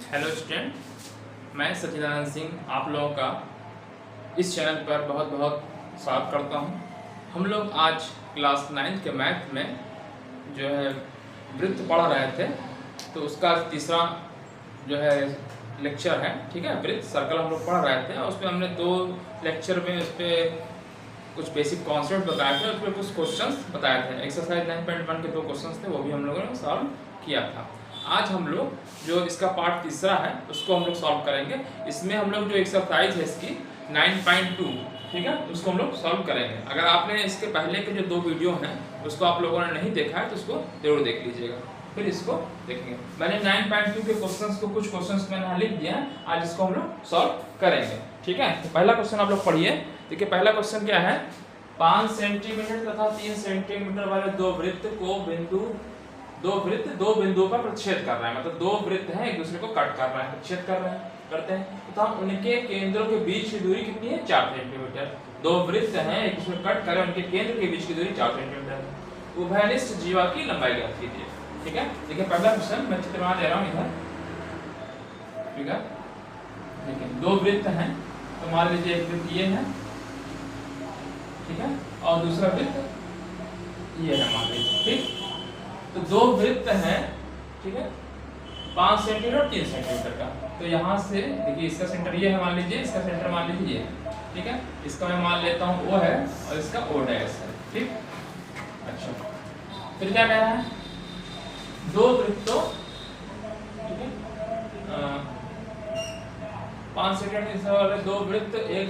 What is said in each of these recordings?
Hello student, मैं सचिदानंद सिंह आप लोगों का इस चैनल पर बहुत बहुत स्वागत करता हूं। हम लोग आज क्लास 9 के मैथ में जो है वृत्त पढ़ रहे थे, तो उसका तीसरा जो है लेक्चर है। ठीक है, वृत्त सर्कल हम लोग पढ़ रहे थे और उसमें हमने 2 लेक्चर में उस पर कुछ बेसिक कॉन्सेप्ट बताए थे, उस पर कुछ क्वेश्चंस बताए थे। एक्सरसाइज 9.1 के 2 क्वेश्चंस थे, वो भी हम लोगों ने सॉल्व किया था। आज हम लोग जो इसका पार्ट तीसरा है उसको हम लोग सॉल्व करेंगे। इसमें हम लोग जो एक्सरसाइज है इसकी 9.2, ठीक है, उसको हम लोग सॉल्व करेंगे। अगर आपने इसके पहले के जो 2 वीडियो हैं उसको आप लोगों ने नहीं देखा है तो उसको जरूर देख लीजिएगा, फिर इसको देखेंगे। मैंने 9.2 के क्वेश्चंस को कुछ क्वेश्चंस मैंने लिख दिया है, आज इसको हम लोग सॉल्व करेंगे। ठीक है, तो पहला क्वेश्चन आप लोग पढ़िए। देखिए पहला क्वेश्चन क्या है, 5 सेंटीमीटर तथा 3 सेंटीमीटर वाले दो वृत्त दो बिंदुओं पर प्रतिच्छेद कर रहे हैं। मतलब 2 वृत्त हैं, एक दूसरे को कट कर रहे हैं, प्रतिच्छेद करते हैं। तो हम उनके केंद्रों के बीच की दूरी कितनी है, 4 सेंटीमीटर। 2 वृत्त हैं, एक दूसरे को कट कर रहे हैं, उनके केंद्र के बीच की दूरी 4 सेंटीमीटर। उभयनिष्ठ जीवा की लंबाई ज्ञात कीजिए। ठीक है, देखिए पहला क्वेश्चन मैं चित्र बना दे रहा हूं इधर। ठीक है, देखिए 2 वृत्त हैं, तो मान लीजिए एक वृत्त ये है, ठीक है, और दूसरा वृत्त ये है मान लीजिए। ठीक, तो 2 वृत्त हैं, ठीक है, 5 सेंटीमीटर और 3 सेंटीमीटर का। तो यहाँ से देखिए इसका सेंटर ये है मान लीजिए, इसका सेंटर मान लीजिए ये है। ठीक है, इसका मैं मान लेता हूँ O है और इसका O डैश है। ठीक, अच्छा, फिर क्या कह रहा है, 2 वृत्तों, ठीक है, 5 सेंटीमीटर वाले 2 वृत्त एक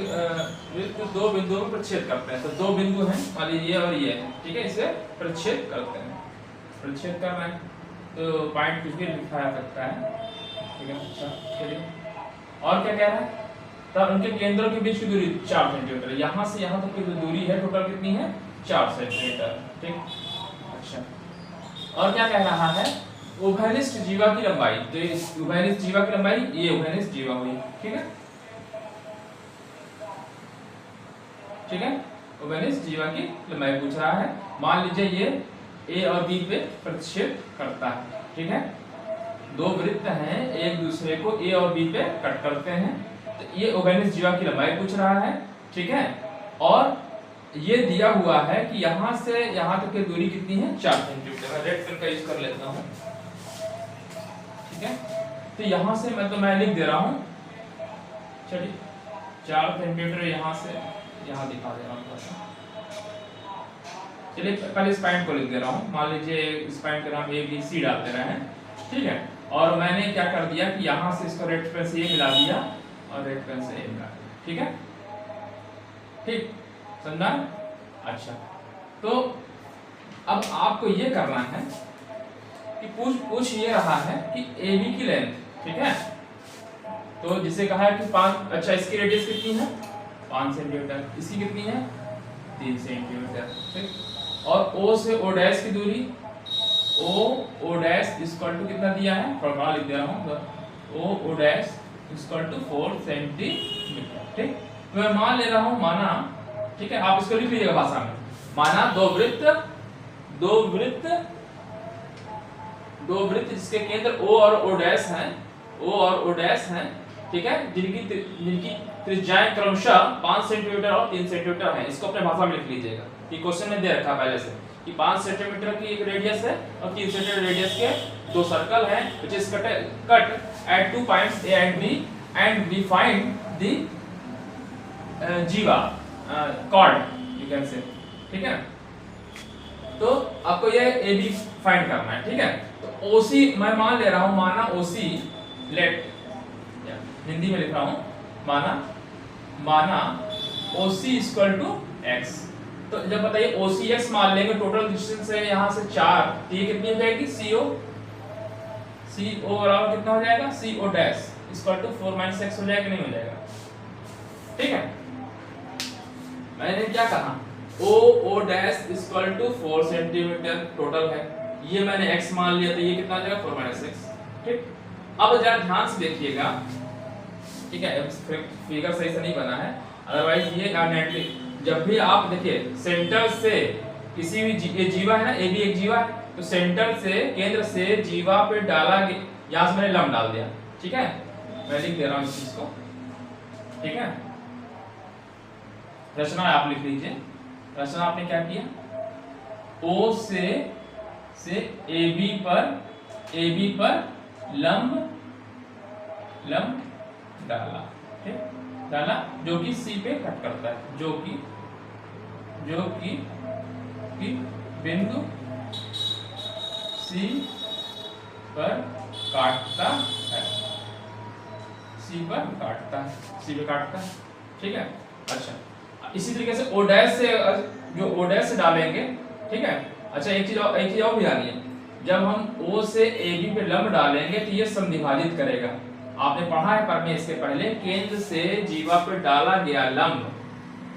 वृत्त 2 बिंदुओं में प्रतिच्छेद करते हैं। तो 2 बिंदु हैं मान लीजिए ये और ये है, ठीक है, इसे प्रतिच्छेद करते हैं, प्रतिच्छेद कर रहे हैं, तो पॉइंट कुछ भी लिखा जा सकता है। ठीक है, अच्छा चलिए, और क्या कह रहा है, तब उनके केंद्रों के बीच की दूरी 4 सेंटीमीटर। यहाँ से यहाँ तक की जो दूरी है टोटल कितनी है, 4 सेंटीमीटर। ठीक, अच्छा, और क्या कह रहा है, उभयनिष्ठ जीवा की लंबाई। तो इस उभयनिष्ठ जीवा की लंबाई, ये उभयनिष्ठ जीवा हुई। ठीक है, ठीक है, उभयनिष्ठ जीवा की लंबाई पूछ रहा है। मान लीजिए ये A और B पे प्रतिच्छेद करता है। ठीक है, 2 वृत्त हैं, एक दूसरे को A और B पे कट करते हैं, तो ये उभयनिष्ठ जीवा की लंबाई पूछ रहा है। ठीक है, और ये दिया हुआ है कि यहाँ से यहाँ तक की दूरी कितनी है, 4 सेंटीमीटर। मैं रेड पेन का यूज कर लेता हूँ। ठीक है, तो यहाँ से मैं लिख दे रहा हूँ, चलिए 4 सेंटीमीटर यहाँ से यहाँ दिखा दे रहा हूँ थोड़ा सा। चलिए पहले इस पॉइंट को लिख दे रहा हूँ। मान लीजिए इस पॉइंट का नाम ABC डाल दे रहे हैं। ठीक है, और मैंने क्या कर दिया कि यहाँ से इसको रेड पेन से ये मिला दिया और रेड पेन से ये मिला दिया। ठीक है, ठीक, समझा? अच्छा, तो अब आपको ये करना है कि पूछ ये रहा है कि AB की लेंथ, ठीक है, तो जिसे कहा है कि 5, अच्छा इसकी रेडियस कितनी है, 5 सेंटीमीटर, इसकी कितनी है, 3 सेंटीमीटर। ठीक, और O से O डैश की दूरी, O डैश इक्वल टू कितना दिया है, फॉर्मूला लिख दे रहा हूँ, O dash equal to 4 centimetre. ठीक, तो मैं मान ले रहा हूँ, माना, ठीक है, आप इसको लिख लीजिएगा भाषा में, माना 2 वृत्त जिसके केंद्र O और O डैश हैं, ठीक है, जिनकी त्रिज्याएं क्रमशः 5 सेंटीमीटर और 3 सेंटीमीटर है। इसको अपने भाषा में लिख लीजिएगा, ये क्वेश्चन में दे रखा पहले से कि 5 सेंटीमीटर की एक रेडियस है और 3 सेंटीमीटर रेडियस के 2 सर्कल हैं, which is cut at 2 points A and B and we find the जीवा chord you can say। ठीक है, तो आपको ये AB फाइंड करना है। ठीक है, तो OC मैं मान ले रहा हूं, माना OC, लेट हिंदी में लिख रहा हूं, माना OC इक्वल टू x। तो जब बताइए OCX मान लेंगे, टोटल डिस्टेंस है यहाँ से 4, तो ये कितनी हो जाएगी, CO बराबर कितना हो जाएगा, CO dash equal to 4 - x हो जाएगा, नहीं हो जाएगा। ठीक है, मैंने क्या कहा, O dash equal to 4 centimetre total है, ये मैंने x मान लिया, तो ये कितना आ जाएगा, 4 - x। ठीक, अब जरा ध्यान से देखिएगा। ठीक है, फिगर सही से नहीं बना है, अदरवाइज ये नेटली जब भी आप देखिए सेंटर से किसी भी जीवा है ना, AB एक जीवा है, तो सेंटर से केंद्र से जीवा पे डाला, यहाँ से मैंने लंब डाल दिया। ठीक है, मैं लिख दे रहा हूं इस चीज को, ठीक है। रचना आप लिख लीजिए। रचना आपने क्या किया, ओ से ए बी पर लंब डाला, ठीक, डाला जो कि सी पे कट करता है, जो कि बिंदु सी पर काटता है, सी पे काटता है, ठीक है। अच्छा, इसी तरीके से ओ डैश से, जो ओ डैश से डालेंगे, ठीक है। अच्छा, एक चीज और भी आनी है, जब हम ओ से ए बी पे लंब डालेंगे तो ये समद्विभाजित करेगा। आपने पढ़ा है पर में इसके पहले, केंद्र से जीवा पर डाला गया लंब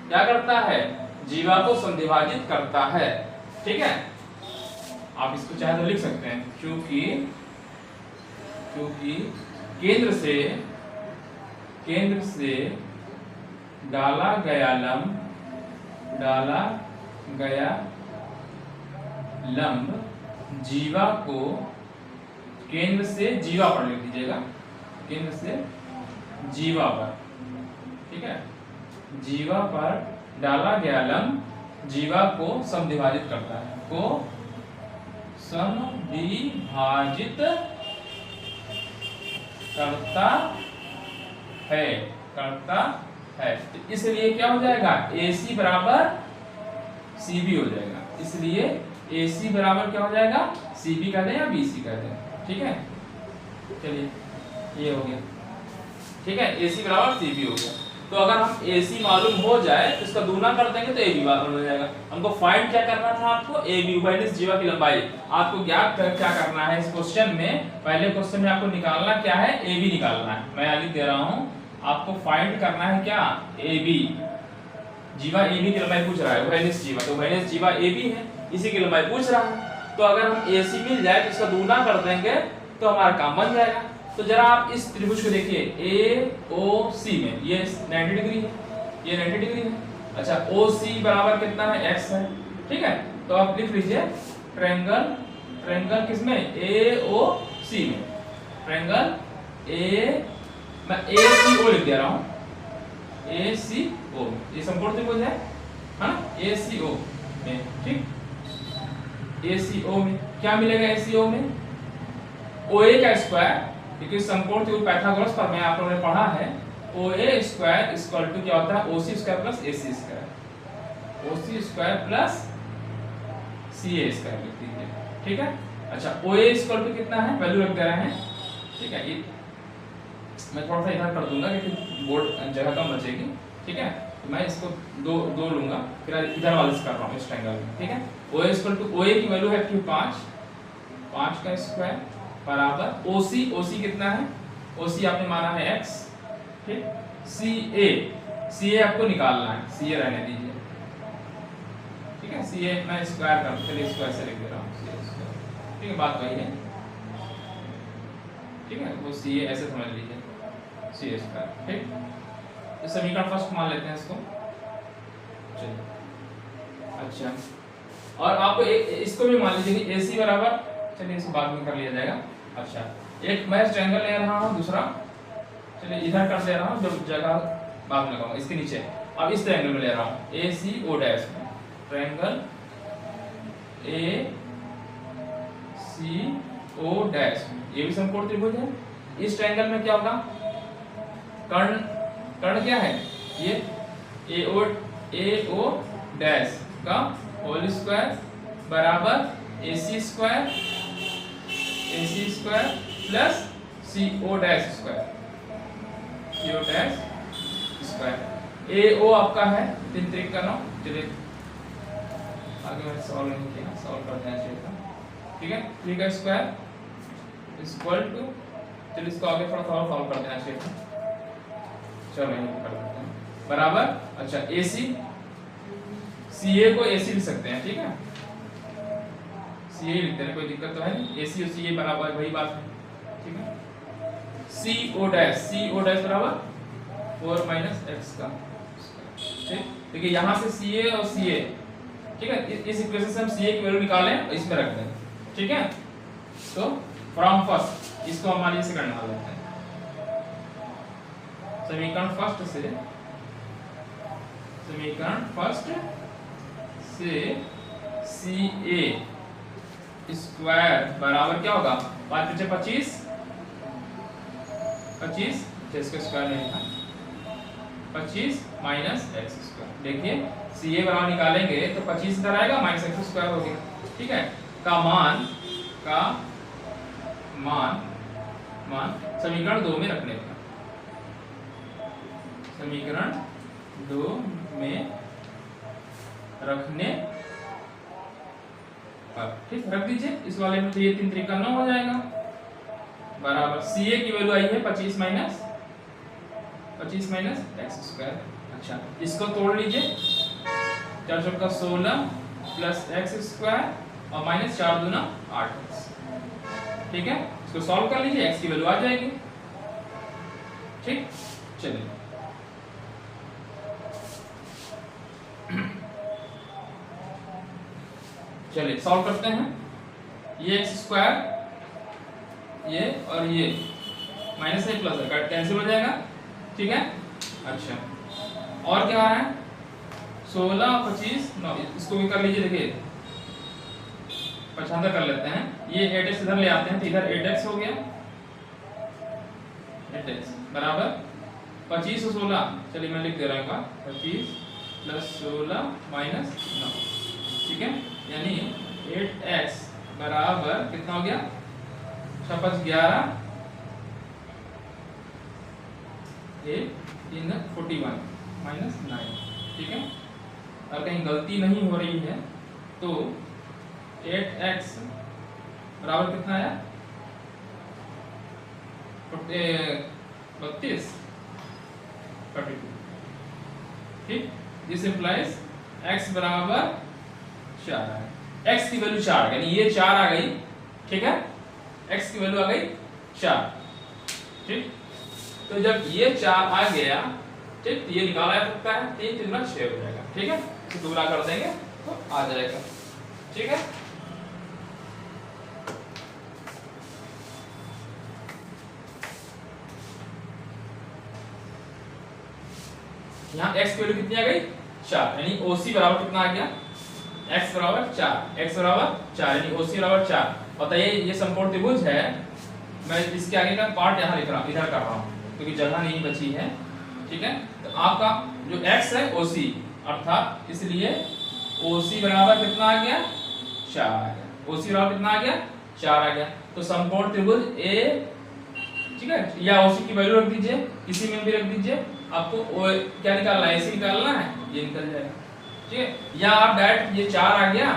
क्या करता है, जीवा को समद्विभाजित करता है, ठीक है। आप इसको चाहे तो लिख सकते हैं, क्योंकि केंद्र से डाला गया लंब जीवा को, केंद्र से जीवा पर लिख दीजिएगा, केंद्र से जीवा पर, ठीक है, जीवा पर डाला गया लंब जीवा को समद्विभाजित करता है, करता है। तो इसलिए क्या हो जाएगा, AC बराबर CB हो जाएगा। इसलिए AC बराबर क्या हो जाएगा, CB कहते हैं या BC कहते हैं, ठीक है। चलिए ये हो गया, ठीक है, AC बराबर CB हो गया। तो अगर हम AC मालूम हो जाए तो इसका दूना कर देंगे तो AB मालूम हो जाएगा। हमको फाइंड क्या करना था, आपको AB माइनस जीवा की लंबाई। आपको ज्ञात क्या करना है इस क्वेश्चन में, पहले क्वेश्चन में आपको निकालना क्या है, AB निकालना है। मैं लिख दे रहा हूं, आपको फाइंड करना है क्या, AB। जीवा AB की लंबाई पूछ रहा है, माइनस जीवा, तो माइनस जीवा AB है, इसी की लंबाई पूछ रहा है। तो अगर हम AC मिल जाए तो इसका दूना कर देंगे तो हमारा काम बन जाएगा। तो जरा आप इस त्रिभुज को देखिए, AOC में ये 90 डिग्री है, ये 90 डिग्री है। अच्छा, OC बराबर कितना है, x है, ठीक है। तो आप लिख लीजिए ट्रायंगल किसमें, AOC में, ट्रायंगल मैं ACO लिख दे रहा हूं, ACO, ये समकोण त्रिभुज है ना, ACO में, ठीक। ACO में क्या मिलेगा, ACO में OA का स्क्वायर, क्योंकि समकोण त्रिभुज पाइथागोरस पर में आप लोगों ने पढ़ा है, OA स्क्वायर इक्वल टू क्या होता है, OC square plus AC square, OC square plus CA square लिख दीजिए, ठीक है। अच्छा, OA इक्वल टू कितना है, वैल्यू रख दे रहे हैं, ठीक है। ये मैं थोड़ा सा इधर कर दूंगा क्योंकि बोर्ड जगह कम बचेगी, ठीक है। तो मैं इसको दो लूंगा, फिर इधर वाले से कर रहा हूं इस ट्रायंगल में, ठीक है। OA इक्वल टू, OA की वैल्यू है 5 का स्क्वायर बराबर OC कितना है, OC आपने माना है x, ठीक। CA आपको निकालना है, CA रहने दीजिए, ठीक है। CA मैं स्क्वायर कर, चलिए स्क्वायर से लिख दे रहा हूं, CA स्क्वायर, ठीक है, बात वही है, ठीक है। वो CA ऐसे समझ लीजिए, CA स्क्वायर, ठीक। तो समीकरण फर्स्ट मान लेते हैं इसको, चलिए। अच्छा, और आपको इसको भी मान लीजिए कि AC बराबर, चलिए इसको बाद में कर लिया जाएगा। अच्छा, एक मैं ट्रायंगल ले रहा हूं, दूसरा चलिए इधर कर दे रहा हूं, जो जगह बाद में लगाऊंगा इसके नीचे। अब इस ट्रायंगल में ले रहा हूं, ACO डैश में, ट्रायंगल ACO डैश, ये भी समकोण त्रिभुज है। इस ट्रायंगल में क्या होगा, कर्ण क्या है, ये AO डैश का होल स्क्वायर बराबर AC square plus CO dash square. AO आपका है 3 3 का 9, चलिए आगे मैंने सॉल्व नहीं किया, सॉल्व कर देना चाहिए था, ठीक है। 3 का स्क्वायर इक्वल टू, चलिए इसको आगे थोड़ा सॉल्व कर देना चाहिए था, चलो यहीं कर देते हैं, बराबर। अच्छा, AC, CA को AC लिख सकते हैं, ठीक है, CA लिखते हैं, कोई दिक्कत तो है नहीं। AC और CA बराबर वही बात है, ठीक है। CO डैश बराबर 4 माइनस x का, ठीक। देखिए यहाँ से CA और CA, ठीक है, इस इक्वेशन से हम CA की वैल्यू निकालें और इसमें रख दें, ठीक है। तो फ्रॉम फर्स्ट इसको हम मान लीजिए सेकंड मान लेते हैं, समीकरण फर्स्ट से CA स्क्वायर बराबर क्या होगा, 5 × 25 इसका स्क्वायर नहीं था, 25 माइनस एक्स स्क्वायर। देखिए CA बराबर निकालेंगे तो 25 इधर आएगा, माइनस एक्स स्क्वायर हो गया, ठीक है। का मान समीकरण 2 में रखने का, समीकरण 2 में रखने पर, ठीक, रख दीजिए। इस वाले में तो ये 3 3 9 हो जाएगा, बराबर CA की वैल्यू आई है 25 माइनस एक्स स्क्वायर। अच्छा, इसको तोड़ लीजिए, 4 × 16 प्लस एक्स स्क्वायर और माइनस 4 × 2 = 8x, ठीक है। इसको सॉल्व कर लीजिए, x की वैल्यू आ जाएगी, ठीक। चलिए सॉल्व करते हैं। ये एक्स स्क्वायर, ये और ये माइनस है प्लस है, कैंसिल हो जाएगा, ठीक है। अच्छा, और क्या आ रहा है, 16 25 9, इसको भी कर लीजिए। देखिए 75 कर लेते हैं, ये 8x इधर ले आते हैं तो इधर 8x हो गया, 8x बराबर 25 और 16, चलिए मैं लिख दे रहा हूँ 25 + 16 - 9, ठीक है। यानी 8x बराबर कितना हो गया, 5 11 8 3 41 - 9, ठीक है। और कहीं गलती नहीं हो रही है तो 8x बराबर कितना आया, 32, ठीक। दिस इंप्लाइज x बराबर 4 है, x की वैल्यू 4 यानी ये 4 आ गई, ठीक है। x की वैल्यू आ गई 4, ठीक। तो जब ये 4 आ गया, ठीक, तो ये निकाला जा सकता है, 3 3 × 6 हो जाएगा, ठीक है। इसे दोगुना कर देंगे तो आ जाएगा, ठीक है। यहाँ x की वैल्यू कितनी आ गई, 4, यानी OC बराबर कितना आ गया, x बराबर 4, यानी OC बराबर 4। बताइए ये समकोण त्रिभुज है, मैं इसके आगे का पार्ट यहाँ लिख रहा हूँ, इधर कर रहा हूँ क्योंकि जगह नहीं बची है, ठीक है। तो आपका जो x है OC, अर्थात इसलिए OC बराबर कितना आ गया, 4 आ गया, OC बराबर कितना आ गया, 4 आ गया। तो समकोण त्रिभुज A, ठीक है, या OC की वैल्यू रख दीजिए, किसी में भी रख दीजिए, आपको क्या निकालना है, AC निकालना है, ये निकल जाएगा, ठीक है। या आप डायरेक्ट ये 4 आ गया,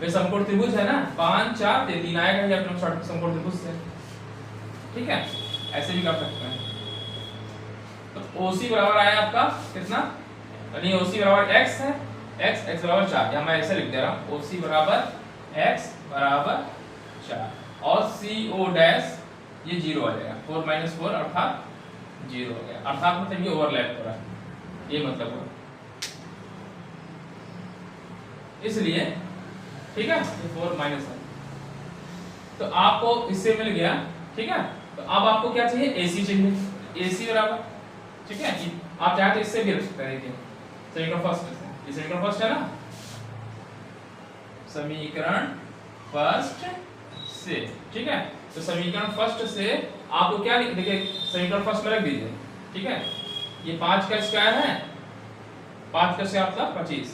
वे समकोण त्रिभुज है ना, 5 4 3 आएगा ये अपना समकोण त्रिभुज से, ठीक है। ऐसे भी कर सकते हैं। तो OC बराबर आया आपका कितना, यानी OC बराबर x है, x बराबर 4, या मैं ऐसे लिख दे रहा हूं, OC बराबर x बराबर 4 और CO डैश ये 0 आ जाएगा, 4 - 4 अर्थात 0 हो गया, अर्थात मतलब ये ओवरलैप हो रहा है, ये मतलब हुआ, इसलिए, ठीक है। ये 4 माइनस है, तो आपको इससे मिल गया, ठीक है। तो अब आपको क्या चाहिए, AC चाहिए, AC बराबर, ठीक है। आप चाहे तो इससे भी रख सकते हैं, देखिए समीकरण फर्स्ट से, ये समीकरण फर्स्ट है ना, समीकरण फर्स्ट से, ठीक है। तो समीकरण फर्स्ट से आपको क्या लिख, देखिए समीकरण फर्स्ट में रख दीजिए, ठीक है। ये 5 का स्क्वायर है, 5 का स्क्वायर मतलब 25,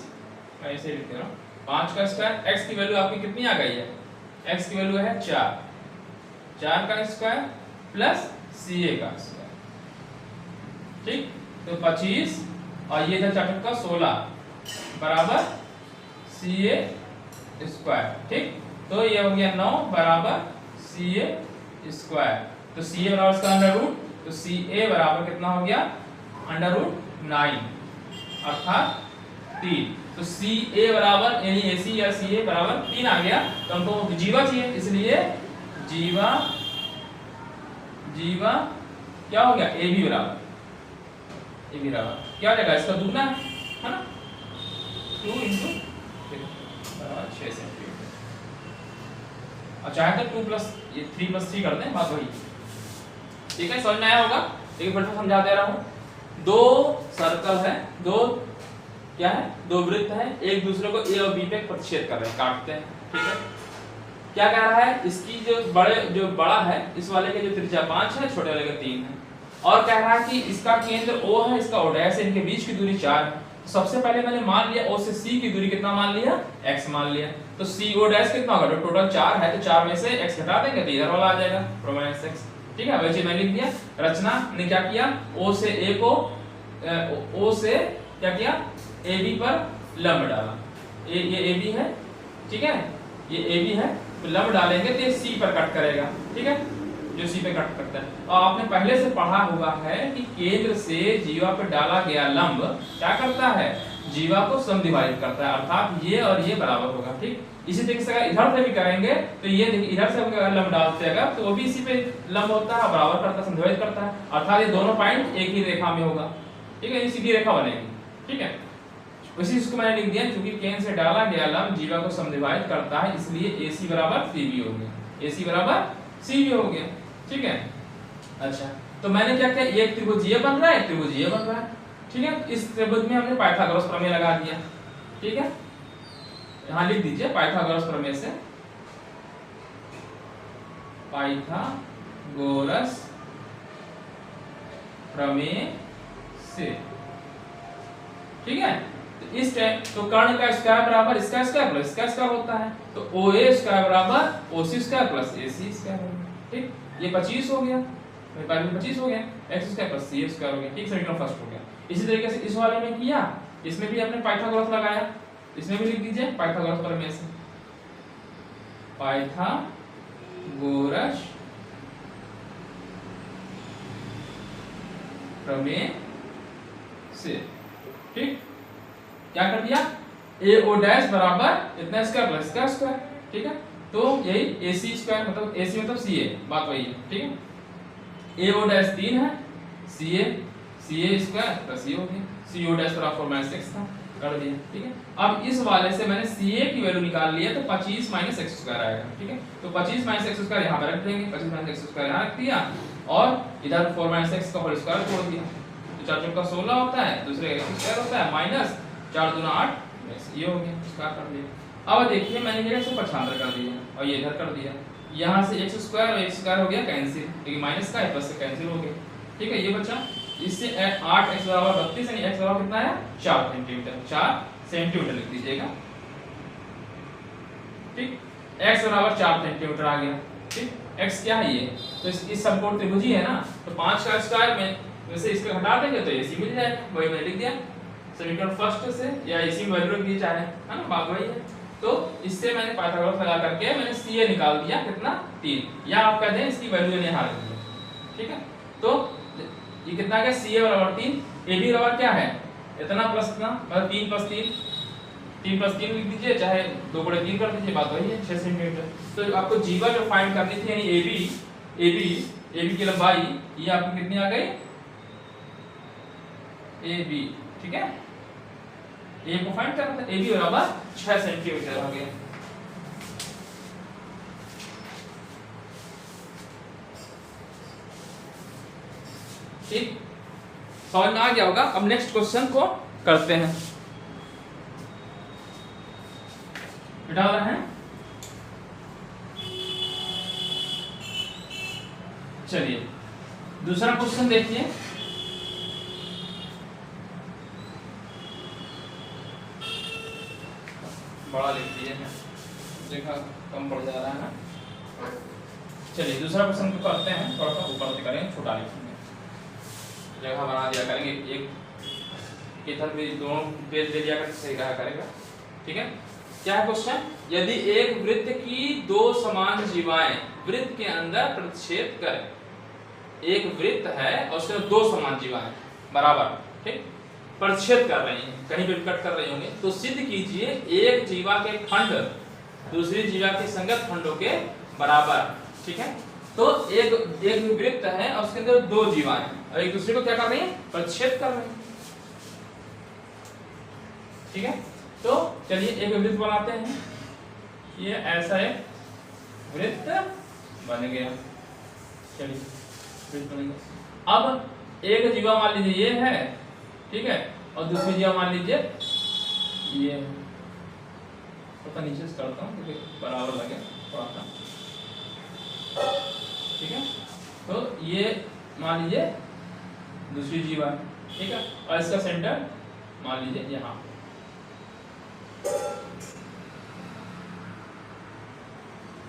मैं ऐसे लिख रहा हूँ, 5 का स्क्वायर, x की वैल्यू आपकी कितनी आ गई है, x की वैल्यू है 4 का स्क्वायर प्लस CA का स्क्वायर, ठीक। तो 25 और ये था 4 का 16 बराबर CA स्क्वायर, ठीक। तो ये हो गया 9 बराबर CA स्क्वायर, तो CA बराबर इसका अंडर रूट, तो CA बराबर कितना हो गया, √9 अर्थात 3। तो CA बराबर यानी AC या CA बराबर 3 आ गया, तो हमको जीवा चाहिए, इसलिए जीवा क्या हो गया, AB बराबर क्या हो जाएगा, इसका दुगना है ना, 2 × 6 सेंटीमीटर। और चाहे तो 2 + ये 3 + 3 कर दें, बात वही, ठीक है। समझ में आया होगा, लेकिन फिर से समझा दे रहा हूँ, दो सर्कल है, दो क्या है, दो वृत्त है, एक दूसरे को ए और बी पे प्रतिच्छेद कर रहे हैं, काटते हैं। ठीक है, क्या कह रहा है, इसकी जो बड़ा है इस वाले के जो त्रिज्या 5 है, छोटे वाले का 3 है, और कह रहा है कि इसका केंद्र O है, इसका O डैश है, इनके बीच की दूरी 4 है। सबसे पहले मैंने मान लिया O से C की दूरी कितना मान लिया, x मान लिया, तो CO डैश कितना होगा, टोटल 4 है, तो 4 में से x घटा देंगे तो इधर वाला आ जाएगा प्रोमाइनस x। ठीक है, वैसे मैंने लिख दिया। रचना ने क्या किया, O से A को O से क्या किया, AB पर लंब डाला, ये AB है, ठीक है, ये AB है, तो लंब डालेंगे तो ये C पर कट करेगा। ठीक है, जो C पे कट करता है। और आपने पहले से पढ़ा हुआ है कि केंद्र से जीवा पर डाला गया लंब क्या करता है, जीवा को समद्विभाजित करता है, अर्थात ये और ये बराबर होगा। ठीक, इसी तरीके से अगर इधर से भी करेंगे तो ये देखिए, इधर से अगर लंब डालते हैं तो वो भी इसी पे लंब होता है, बराबर करता है, समद्विभाजित करता है, अर्थात ये दोनों पॉइंट एक ही रेखा में होगा। ठीक है, सीधी रेखा बनेगी। ठीक है, उसी इसको मैंने लिख दिया, क्योंकि केंद्र से डाला गया लंब जीवा को समद्विभाजित करता है, इसलिए AC बराबर CB हो गया, AC बराबर CB हो गया। ठीक है, अच्छा, तो मैंने क्या किया, एक त्रिभुज ये बन रहा है, एक त्रिभुज ये बन रहा है। ठीक है, इस त्रिभुज में हमने पाइथागोरस प्रमेय लगा दिया। ठीक है, यहां लिख दीजिए पाइथागोरस प्रमेय से, पाइथागोरस प्रमेय से। ठीक है, तो इस टाइम तो कर्ण का स्क्वायर बराबर इसका स्क्वायर प्लस इसका स्क्वायर होता है, तो OA स्क्वायर बराबर OC square plus AC square होगा। ठीक, ये 25 हो गया, मेरे पास में 25 हो गया, x square plus c square हो गया। ठीक, समीकरण फर्स्ट हो गया। इसी तरीके से इस वाले में किया, इसमें भी हमने पाइथागोरस लगाया, इसमें भी लिख दीजिए पाइथागोरस प्रमेय से, पाइथागोरस प्रमेय से। ठीक, क्या कर दिया, AO डैश बराबर इतना स्क्वायर प्लस इसका स्क्वायर। ठीक है, तो यही AC स्क्वायर मतलब AC मतलब CA, बात वही है। ठीक है, AO डैश 3 है, CA स्क्वायर प्लस ये हो गया, CO डैश बराबर 4 माइनस x था, कर दिया। ठीक है, अब इस वाले से मैंने CA की वैल्यू निकाल लिया, तो 25 माइनस x स्क्वायर आएगा। ठीक है, तो 25 माइनस x स्क्वायर यहाँ पर रख देंगे, 25 माइनस x स्क्वायर यहाँ रख दिया, और इधर 4 माइनस x का होल स्क्वायर छोड़ दिया, तो 4 चौका 16 होता है, दूसरे का स्क्वायर होता है, माइनस 4 दूना 8, ये हो गया, स्क्वायर कर दिया। अब देखिए मैंने ये 195 कर दिया और ये इधर कर दिया, यहाँ से x स्क्वायर और x स्क्वायर हो गया कैंसिल, क्योंकि माइनस का है प्लस से कैंसिल हो गया। ठीक है, ये बचा, इससे 8x बराबर 32 यानी x बराबर कितना है, 4 सेंटीमीटर, 4 सेंटीमीटर लिख दीजिएगा। ठीक, x बराबर 4 सेंटीमीटर आ गया। ठीक, x क्या है ये, तो इस समकोण त्रिभुज ही है ना, तो 5 का स्क्वायर में वैसे इसको हटा देंगे तो AC मिल जाएगा, वही मैंने लिख दिया समीकरण फर्स्ट से, या AC में वैल्यू रख दी चाहे, है ना, बात वही है। तो इससे मैंने पाइथागोरस लगा करके मैंने CA निकाल दिया, कितना, 3, या आप कह दें इसकी वैल्यू यहाँ रख दीजिए। ठीक है, तो ये कितना आ गया, CA बराबर 3, AB बराबर क्या है, इतना प्लस इतना, मतलब 3 प्लस 3, 3 प्लस 3 लिख दीजिए, चाहे 2 बड़े 3 कर दीजिए, बात वही है, 6 सेंटीमीटर। तो आपको जीवा जो फाइंड करनी थी, यानी AB की लंबाई, ये आपकी कितनी आ गई, AB। ठीक है, A को फाइंड करना था, AB बराबर 6 सेंटीमीटर आ गया। ठीक, समझ में आ गया होगा। अब नेक्स्ट क्वेश्चन को करते हैं, मिटा रहे हैं। चलिए दूसरा क्वेश्चन देखिए, बड़ा लिख दिए हैं, देखा कम पड़ जा रहा है ना। चलिए दूसरा क्वेश्चन को करते हैं, थोड़ा सा ऊपर से करेंगे, छोटा लिखेंगे, जगह बना दिया करेंगे, एक इधर भी दोनों पेज दे दिया कर सही रहा करेगा। ठीक है, क्या है क्वेश्चन, यदि एक वृत्त की 2 समान जीवाएं वृत्त के अंदर प्रतिच्छेद करें, एक वृत्त है और उसमें 2 समान जीवाएं बराबर, ठीक, प्रतिच्छेद कर रही हैं, कहीं पे कट कर रही होंगी, तो सिद्ध कीजिए एक जीवा के खंड दूसरी जीवा के संगत खंडों के बराबर। ठीक है, तो एक वृत्त है और उसके अंदर 2 जीवाएं और एक दूसरे को क्या कर रही हैं, प्रतिच्छेद कर रही हैं। ठीक है, तो चलिए एक वृत्त बनाते हैं, ये ऐसा एक वृत्त बन गया। चलिए वृत्त बन गया। अब एक जीवा मान लीजिए ये है, ठीक है, और दूसरी जीवा मान लीजिए ये है। तो नीचे से करता हूँ क्योंकि बराबर लगे थोड़ा सा, ठीक है। तो ये मान लीजिए दूसरी जीवा है, ठीक है, और इसका सेंटर मान लीजिए यहाँ।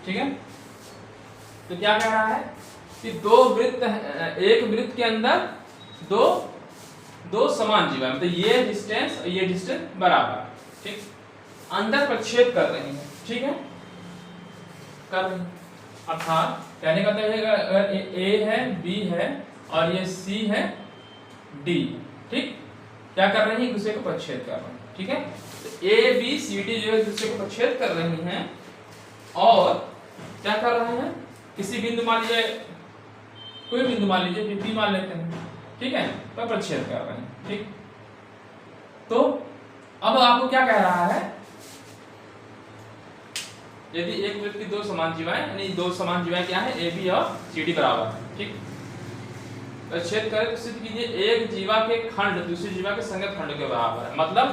ठीक है, तो क्या कह रहा है कि दो वृत्त, एक वृत्त के अंदर दो समान जीवा, मतलब ये डिस्टेंस और ये डिस्टेंस बराबर, ठीक, अंदर प्रक्षेप कर रही है, ठीक है, कर रही, अर्थात कहने का मतलब अगर ए है, बी है और ये सी है, डी, ठीक, क्या कर रही है, एक दूसरे को प्रक्षेप कर रही है, ठीक है। तो ए बी सी डी जो है एक दूसरे को प्रक्षेप कर रही हैं और क्या कर रहे हैं, किसी बिंदु मान लीजिए, कोई बिंदु मान लीजिए पी मान लेते हैं, ठीक है, तो प्रक्षेप कर रहे हैं, ठीक। तो अब आपको क्या कह रहा है, यदि एक वृत्त की दो समान जीवाएं, यानी दो समान जीवाएं क्या है, ए बी और सी डी बराबर है, ठीक, प्रक्षेप कर सिद्ध कीजिए एक जीवा के खंड दूसरी जीवा के संगत खंड के बराबर है। मतलब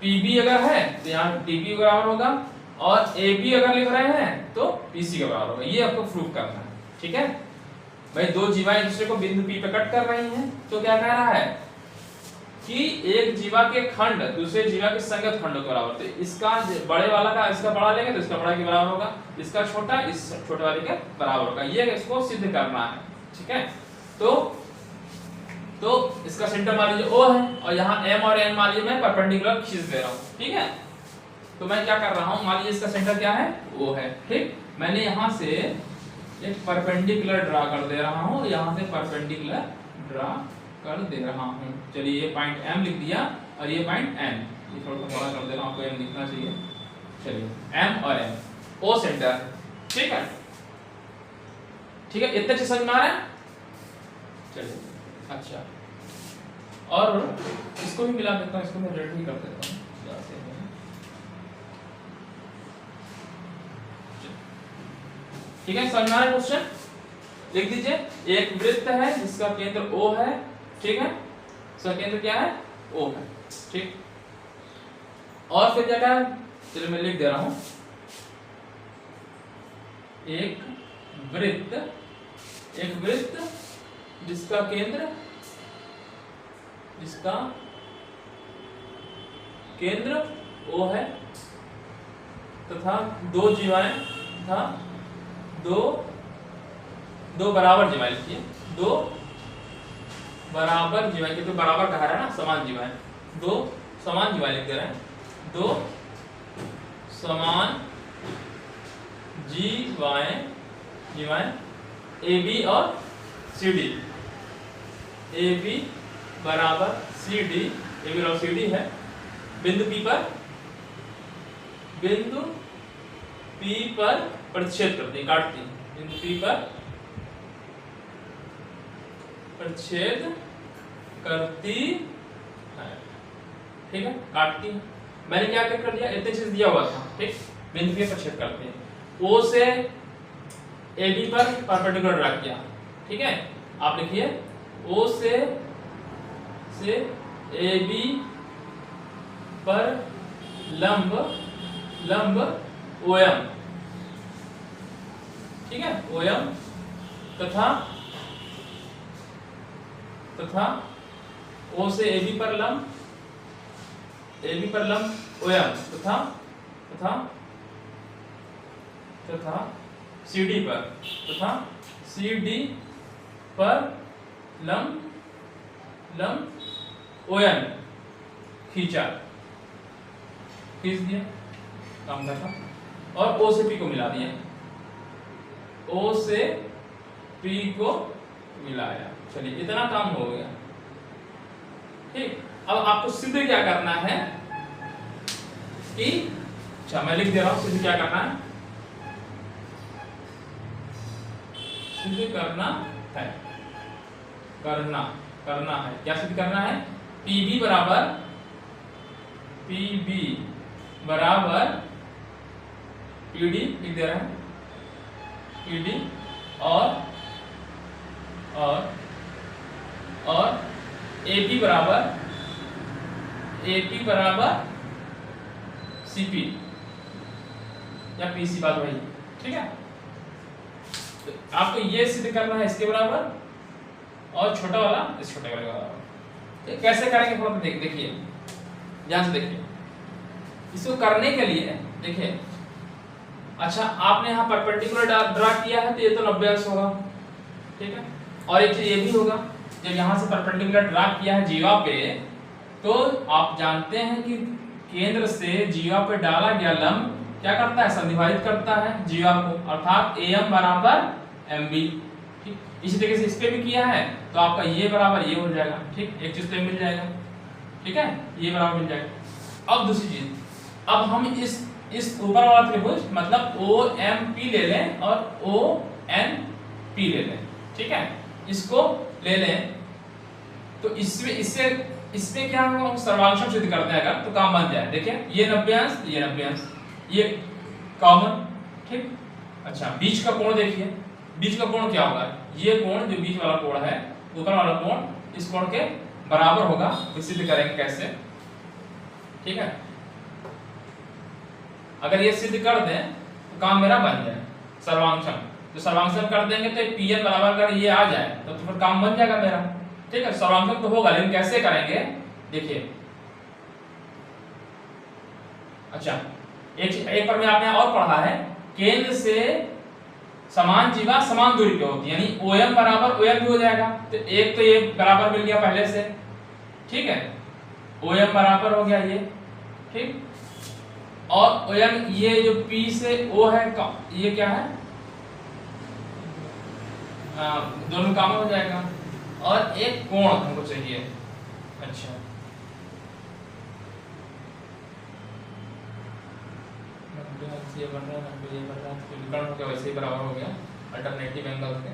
पीबी अगर है तो यहाँ टीबी बराबर होगा, और ए बी अगर लिख रहे हैं तो पीसी के बराबर होगा। ये आपको प्रूफ करना है, ठीक है भाई। दो जीवाएं एक दूसरे को बिंदु पी पे कट कर रही हैं, तो क्या कह रहा है कि एक जीवा के खंड दूसरे जीवा के संगत खंड के बराबर, तो इसका बड़े वाला का इसका बड़ा लेंगे तो इसका बड़ा के बराबर होगा, इसका छोटा इस छोटे वाले के बराबर होगा। ये इसको सिद्ध करना है, ठीक है। तो इसका सेंटर मान लीजिए O है और यहाँ M और N मान लीजिए मैं परपेंडिकुलर खींच दे रहा हूँ, ठीक है। तो मैं क्या कर रहा हूँ, मान लीजिए इसका सेंटर क्या है, O है, ठीक। मैंने यहाँ से एक परपेंडिकुलर ड्रा कर दे रहा हूँ, यहाँ से परपेंडिकुलर ड्रा कर दे रहा हूँ। चलिए ये पॉइंट M लिख दिया और ये पॉइंट N, ये थोड़ा सा बड़ा कर दे रहा हूँ, आपको M लिखना चाहिए। चलिए M और N, O सेंटर, ठीक है, ठीक है, इतने अच्छे समझ में आ रहा है। चलिए अच्छा, और इसको भी मिला देता हूँ, इसको मैं रेड ही कर देता हूँ। ठीक है, समझ में आ रहा है क्वेश्चन, लिख दीजिए। एक वृत्त है जिसका केंद्र O है, ठीक है, इसका केंद्र क्या है, O है, ठीक। और फिर क्या है, चलिए मैं लिख दे रहा हूं, एक वृत्त जिसका केंद्र O है तथा दो जीवाएं तथा दो बराबर जीवाएं लिखिए, दो बराबर जीवाएं, क्योंकि बराबर कहा रहा है ना, समान जीवाएं, दो समान जीवाएं लिख दे रहे हैं, दो समान जीवाएं ए बी और सी डी, ए बी बराबर सी डी, ए बी और सी डी है, बिंदु P पर प्रतिच्छेद करती है, काटती है, बिंदु P पर प्रतिच्छेद करती है, ठीक है, काटती है। मैंने क्या कर दिया, इतने चीज दिया हुआ था, ठीक, बिंदु P पर प्रतिच्छेद करती है। O से AB पर परपेंडिकुलर ड्रा किया, ठीक है, आप लिखिए O से AB पर लंब OM, ठीक है, OM तथा O से AB पर लंब OM तथा CD पर लंब OM खींच दिया, काम करता, और O से P को मिला दिया, O से P को मिलाया। चलिए इतना काम हो गया, ठीक। अब आपको सिद्ध क्या करना है कि, अच्छा मैं लिख दे रहा हूं, सिद्ध क्या करना है, सिद्ध करना है, क्या सिद्ध करना है, PB बराबर PD लिख दे रहे हैं, PD और AP बराबर CP या PC बात वही, ठीक है। तो आपको ये सिद्ध करना है इसके बराबर और छोटा वाला इस छोटे वाले के बराबर। तो कैसे करेंगे थोड़ा देखिए, ध्यान से देखिए। इसको करने के लिए देखिए, अच्छा आपने यहाँ परपेंडिकुलर ड्रा किया है तो ये तो 90 अंश होगा, ठीक है। और एक चीज ये भी होगा, जब यहाँ से परपेंडिकुलर ड्रा किया है जीवा पे, तो आप जानते हैं कि केंद्र से जीवा पे डाला गया लंब क्या करता है, संधिभाजित करता है जीवा को, अर्थात AM बराबर MB, ठीक। इसी तरीके से इस पे भी किया है तो आपका ये बराबर ये हो जाएगा, ठीक। एक चीज तो मिल जाएगा, ठीक है, ये बराबर मिल जाएगा। अब दूसरी चीज, अब हम इस ऊपर वाला त्रिभुज मतलब OMP ले लें और ONP ले लें, ठीक है, इसको ले लें। तो इसमें क्या होगा, सर्वांशम सिद्ध करते हैं अगर तो काम बन जाए। देखिए ये 90 अंश, ये 90 अंश, ये कॉमन, ठीक। अच्छा बीच का कोण देखिए, बीच का कोण क्या होगा, ये कोण जो बीच वाला कोण है, ऊपर वाला कोण इस कोण के बराबर होगा। सिद्ध करेंगे कैसे, ठीक है। अगर ये सिद्ध कर दें तो काम मेरा बन जाए सर्वांशम। तो सर्वांशम कर देंगे तो PN बराबर अगर ये आ जाए तो फिर काम बन जाएगा मेरा, ठीक है। सर्वांशम तो होगा, लेकिन कैसे करेंगे देखिए। अच्छा एक पर में आपने और पढ़ा है, केंद्र से समान जीवा समान दूरी पे होती है, यानी OM बराबर OM भी हो जाएगा। तो एक तो ये बराबर मिल गया पहले से, ठीक है, OM बराबर हो गया ये, ठीक। और OM ये जो P से O है ये क्या है, दोनों काम हो जाएगा। और एक कोण हमको चाहिए, अच्छा ये बन रहा है, ये बन रहा है, तो विकर्ण हो गया वैसे ही बराबर हो गया अल्टरनेटिव एंगल के।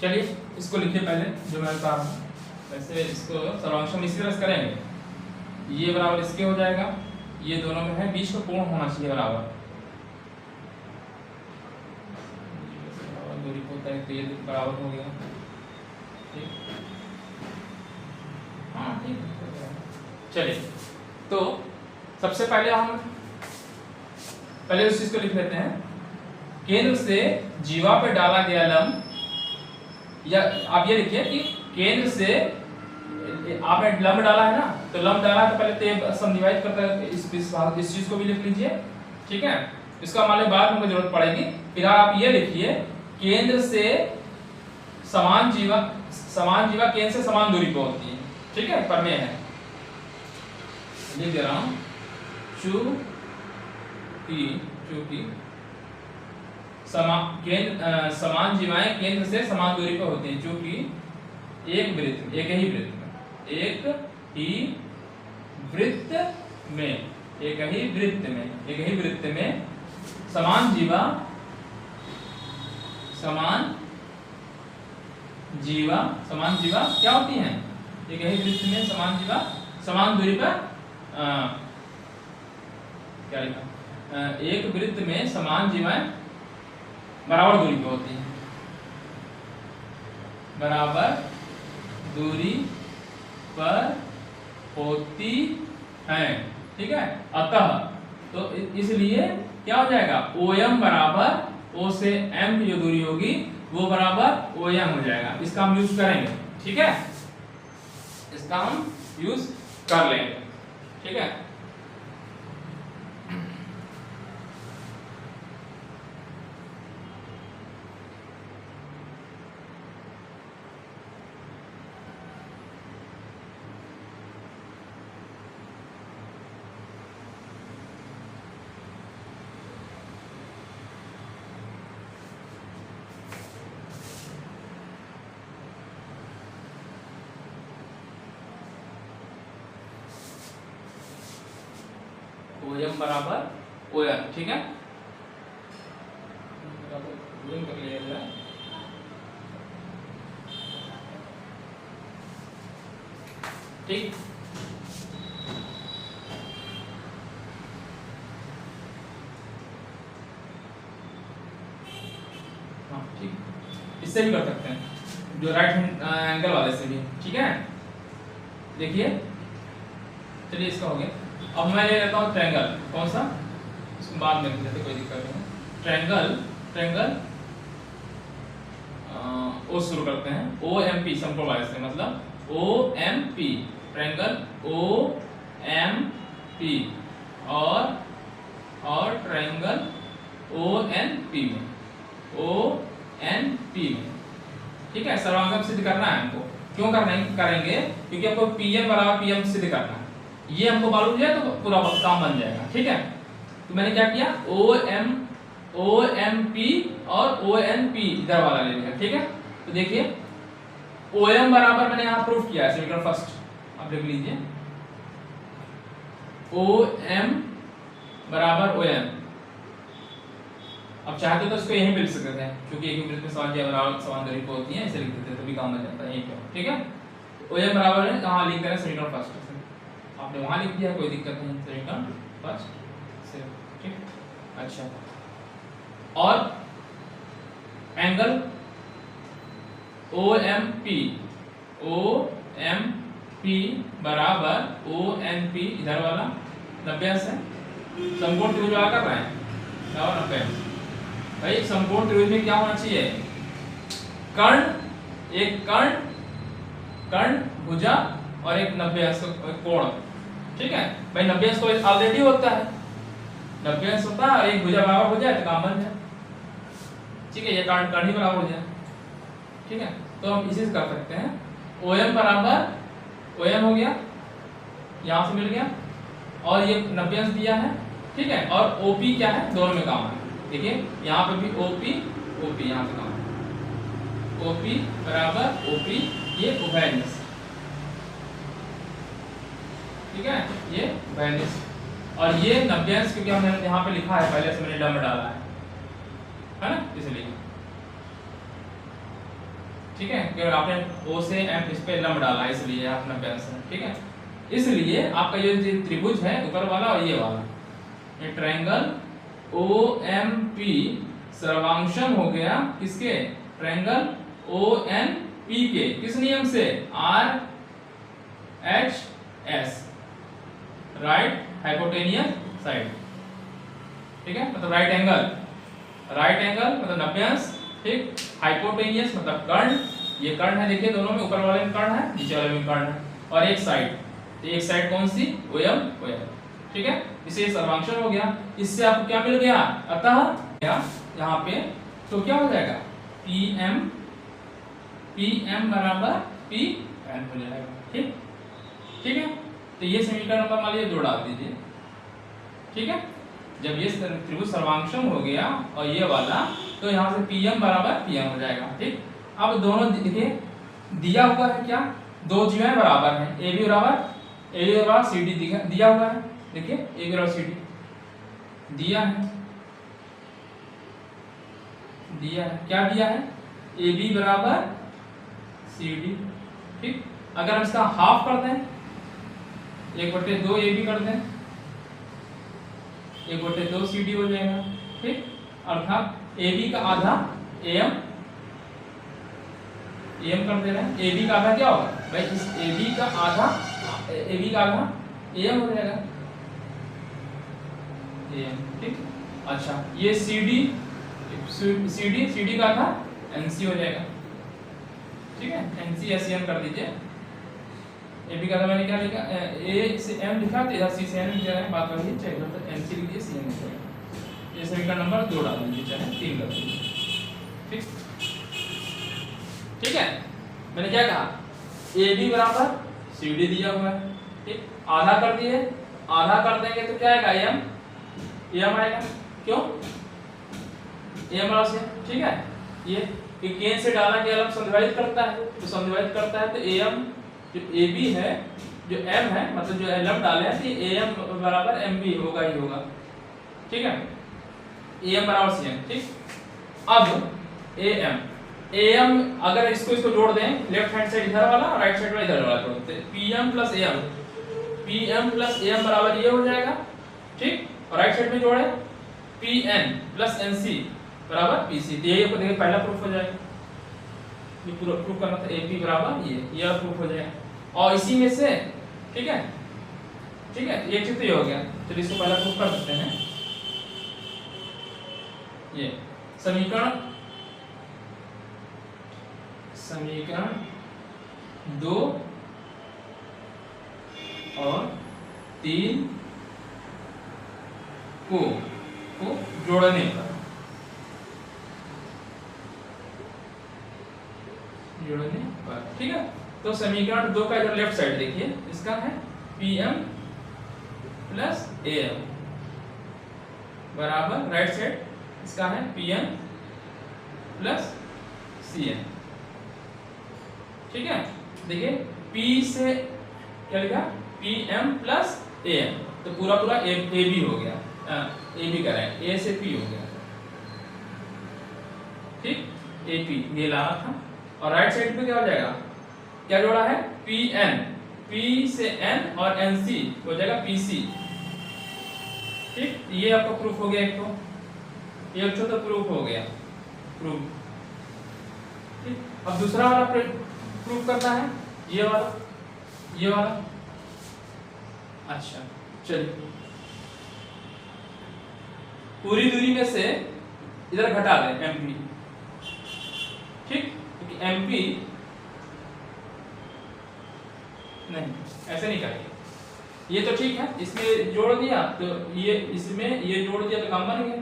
चलिए इसको लिखिए पहले जो मैं बता रहा हूँ। वैसे इसको सर्वांशम इसी तरह से करेंगे, ये बराबर इसके हो जाएगा, ये दोनों में है, बीच का कोण होना चाहिए बराबर, दूरी होता है तो ये बराबर हो गया, ठीक। हाँ ठीक है, चलिए तो सबसे पहले हम उस चीज को लिख लेते हैं। केंद्र से जीवा पे डाला गया लंब, या आप ये लिखिए कि केंद्र से आपने लंब डाला है ना, तो लंब डाला तो पहले तो ये संधिभाजित करता है, इस चीज को भी लिख लीजिए, ठीक है। इसका मान लो बाद में जरूरत पड़ेगी। फिर आप ये लिखिए केंद्र से समान जीवा केंद्र से समान दूरी पर होती है, ठीक है, प्रमेय है, लिख दे रहा हूं। चूंकि समान जीवाएं केंद्र से समान दूरी पर होती हैं, चूंकि एक ही वृत्त में समान जीवा क्या होती हैं, एक ही वृत्त में समान जीवा समान दूरी पर क्या लिखा, एक वृत्त में समान जीवाएं बराबर दूरी पे होती है, बराबर दूरी पर होती हैं, ठीक है। अतः तो इसलिए क्या हो जाएगा, OM बराबर O से M की जो दूरी होगी वो बराबर OM हो जाएगा। इसका हम यूज करेंगे, ठीक है, इसका हम यूज कर लेंगे, ठीक है। OM बराबर OM, ठीक है, कर लिया जाए। ठीक, इससे भी कर सकते हैं, जो राइट एंगल वाले से भी, ठीक है। देखिए चलिए इसका हो गया। अब मैं ले लेता हूँ ट्रायंगल, कौन सा, इसको बाद में लिख लेते, कोई दिक्कत नहीं। ट्रायंगल ओ शुरू करते हैं, ओ एम पी समकोण वाले से, मतलब O M P, triangle O M P और ट्रायंगल ओ एन पी में, ओ एन पी में, ठीक है। सर्वांगम सिद्ध करना है हमको, क्यों करेंगे, क्योंकि आपको पीएम बराबर पीएम सिद्ध करना है। ये हमको मालूम जाए तो पूरा काम बन जाएगा, ठीक है। तो मैंने क्या किया, ओ एम पी और ओ एन पी इधर वाला ले लिया, ठीक है। तो देखिए ओ एम बराबर मैंने यहाँ प्रूफ किया है, समीकरण फर्स्ट आप लिख लीजिए, ओ एम बराबर ओ एम। अब चाहते तो इसको यहीं भी लिख सकते हैं, क्योंकि एक वृत्त में समान बराबर समान दूरी को होती है, इसे लिख देते हैं तो भी काम बन जाता है, यहीं पे, ठीक है। ओ एम बराबर है, यहाँ लिख देना समीकरण फर्स्ट से, आपने वहां लिख दिया, कोई दिक्कत नहीं, समीकरण फर्स्ट से, ठीक। अच्छा, और एंगल ओ एम पी बराबर ओ एन पी, इधर वाला 90 है, समकोण त्रिभुज वाला कर रहे हैं, और 90 भाई। समकोण त्रिभुज में क्या होना चाहिए, एक कर्ण भुजा और एक 90 कोण, ठीक है भाई। 90 तो ऑलरेडी होता है, 90 होता है और एक भुजा बराबर हो जाए तो काम बन जाए, ठीक है। ये कर्ण ही बराबर हो जाए, ठीक है। तो हम इसी से कर सकते हैं, ओ एम बराबर ओ एम हो गया, यहाँ से मिल गया, और ये 90 दिया है, ठीक है। और ओपी क्या है, दोनों में काम है, देखिए यहाँ पे भी ओपी यहाँ से काम है, ओपी बराबर ओपी, ये उभयनिष्ठ, ठीक है, ये उभयनिष्ठ। और ये 90 क्योंकि हमने यहाँ पे लिखा है, पहले से मैंने लंब डाला है ना, इसलिए, ठीक है, क्योंकि आपने ओ से एम इस पे लंब डाला है, इसलिए आप 90 है, ठीक है। इसलिए आपका ये त्रिभुज है ऊपर वाला और ये वाला, ये ट्रायंगल ओ एम पी सर्वांशम हो गया किसके, ट्रायंगल ओ एन पी के, किस नियम से, R H S, right hypotenuse side, ठीक है, मतलब राइट एंगल मतलब 90, ठीक। हाइपोटेनियस मतलब कर्ण, ये कर्ण है, देखिए दोनों में, ऊपर वाले में कर्ण है, नीचे वाले में कर्ण है, और एक साइड, तो एक साइड कौन सी, ओ एम, ठीक है। इसे सर्वांशम हो गया, इससे आपको क्या मिल गया, अतः यहाँ पे तो क्या हो जाएगा, पीएम बराबर पी एन हो जाएगा, ठीक है। तो ये समीकरण नंबर मान लीजिए 2 डाल दीजिए, ठीक है। जब ये त्रिभुज सर्वांशम हो गया और ये वाला, तो यहाँ से पीएम बराबर पीएम हो जाएगा, ठीक। अब दोनों देखिए दिया हुआ है क्या, दो जीवें बराबर हैं, ए बी बराबर सी डी दिया हुआ है, देखिए ए बी बराबर सी डी दिया है, क्या दिया है, ए बी बराबर सी डी, ठीक। अगर हम इसका हाफ कर दें, 1/2 ए बी कर दें, 1/2 सी डी हो जाएगा, ठीक। अर्थात ए बी का आधा एम कर दे रहे हैं, ए बी का आधा क्या होगा भाई, इस ए बी का आधा एम हो जाएगा, एम, ठीक। अच्छा, ये सी डी का आधा एनसी हो जाएगा, ठीक है, एनसी या सी एम कर दीजिए। ए बी का आधा मैंने क्या लिखा, ए से एम लिखा, तो इधर सी से एम लिख जाएगा, बात वही, चाहे इधर एनसी लिखिए, सी एम लिख जाएगा। ये समीकरण नंबर 2 डाल दीजिए, चाहे 3 कर दीजिए, ठीक है। मैंने क्या कहा, ए बी बराबर सी डी दिया हुआ है, ठीक। आधा कर दिए, आधा कर देंगे तो क्या आएगा, एम आएगा, क्यों, एम बराबर से, ठीक है। ये केन से डाला के अलग संधिवाहित करता है, तो संधिवाहित करता है, तो एम जो ए बी है, जो एम है, मतलब जो एलम डाले हैं, तो ए एम बराबर एम बी होगा ही होगा, ठीक है। ए एम बराबर सी एम, ठीक। अब ए एम अगर इसको जोड़ दें, लेफ्ट हैंड साइड इधर वाला, राइट साइड वाला इधर वाला जोड़ते हैं, P M plus A M बराबर ये हो जाएगा, ठीक। और राइट साइड में जोड़े, P N plus N C बराबर पी सी, ये देखिए पहला प्रूफ हो जाएगा, ये प्रूफ करना था AP बराबर ये प्रूफ हो जाएगा। और इसी में से ठीक है एक चीज तो ये हो गया। चलिए इसको पहला प्रूफ कर देते हैं। ये समीकरण 2 और 3 को जोड़ने पर ठीक है। तो समीकरण 2 का इधर लेफ्ट साइड देखिए, इसका है PM प्लस AM बराबर राइट साइड इसका है PM प्लस CM। ठीक है, देखिए P से क्या लिखा PM प्लस AM, तो पूरा AB हो गया, AB का राइट A से P हो गया। ठीक, AP ये लाना था। और राइट साइड पे क्या हो जाएगा, क्या जोड़ा है PN, P से N और NC हो जाएगा PC। ठीक, ये आपका प्रूफ हो गया। एक तो प्रूफ हो गया प्रूफ। ठीक, अब दूसरा वाला प्रूफ करना है, ये वाला। अच्छा चलिए, पूरी दूरी में से इधर घटा दें MP। ठीक, क्योंकि MP नहीं ऐसे नहीं करेंगे। ये तो ठीक है, इसमें जोड़ दिया तो ये इसमें ये जोड़ दिया तो काम बन गया।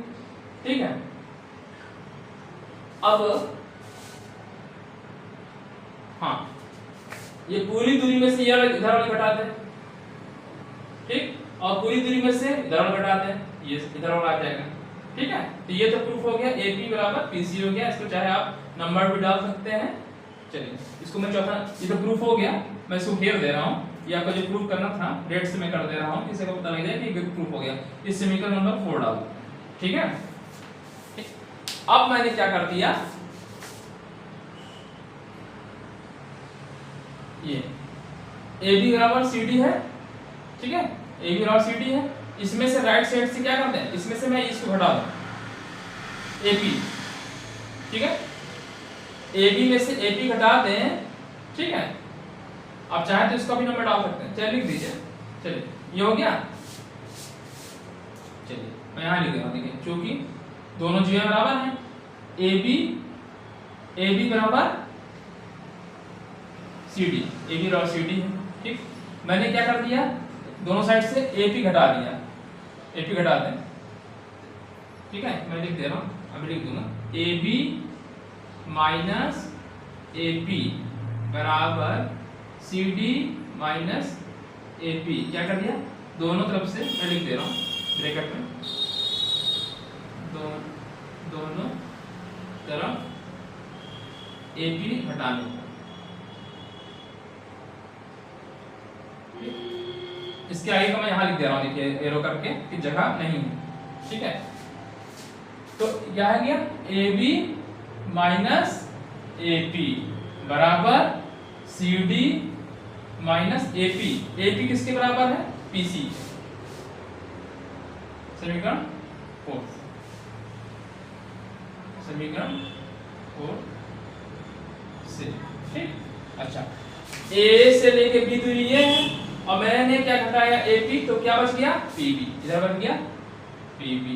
ठीक है, अब हाँ ये पूरी दूरी में से ये इधर वाले घटा दें। ठीक, और पूरी दूरी में से इधर वाले घटा दें, ये इधर वाला आ जाएगा। ठीक है, तो ये तो प्रूफ हो गया, AP बराबर PC हो गया। इसको चाहे आप नंबर भी डाल सकते हैं। चलिए इसको मैं चौथा, ये तो प्रूफ हो गया, मैं इसको घेर दे रहा हूँ। ये आपका जो प्रूफ करना था रेड से मैं कर दे रहा हूँ, किसी को पता लग जाए कि प्रूफ हो गया। इस समीकरण नंबर 4 डाल दो। ठीक है, अब मैंने क्या कर दिया, ये AB बराबर CD है। ठीक है, AB बराबर CD है। इसमें से राइट साइड से क्या करते हैं, इसमें से मैं इसको घटा दूं AP। ठीक है, AB में से AP घटा दें। ठीक है, आप चाहे तो इसका भी नंबर डाल सकते हैं, चलिए लिख दीजिए। चलिए ये हो गया। चलिए मैं यहाँ लिख रहा हूँ, देखिए क्योंकि दोनों चीजें बराबर हैं। AB बराबर CD, AB बराबर CD है। ठीक, मैंने क्या कर दिया, दोनों साइड से AP घटा दिया, AP घटा दें। ठीक है, मैं लिख दे रहा हूँ, अभी लिख दूंगा AB माइनस AP बराबर CD माइनस AP। क्या कर दिया, दोनों तरफ से मैं लिख दे रहा हूँ ब्रैकेट में, दोनों तरफ AP घटाने पर। इसके आगे का मैं यहाँ लिख दे रहा हूँ, देखिए एरो करके कि जगह नहीं है। ठीक है, तो क्या है गया AB माइनस AP बराबर CD माइनस AP। AP किसके बराबर है, PC। समीकरण 4 से। ठीक, अच्छा A से लेके B दूरी ये है, और मैंने क्या घटाया AP, तो क्या बच गया PB, इधर बच गया PB।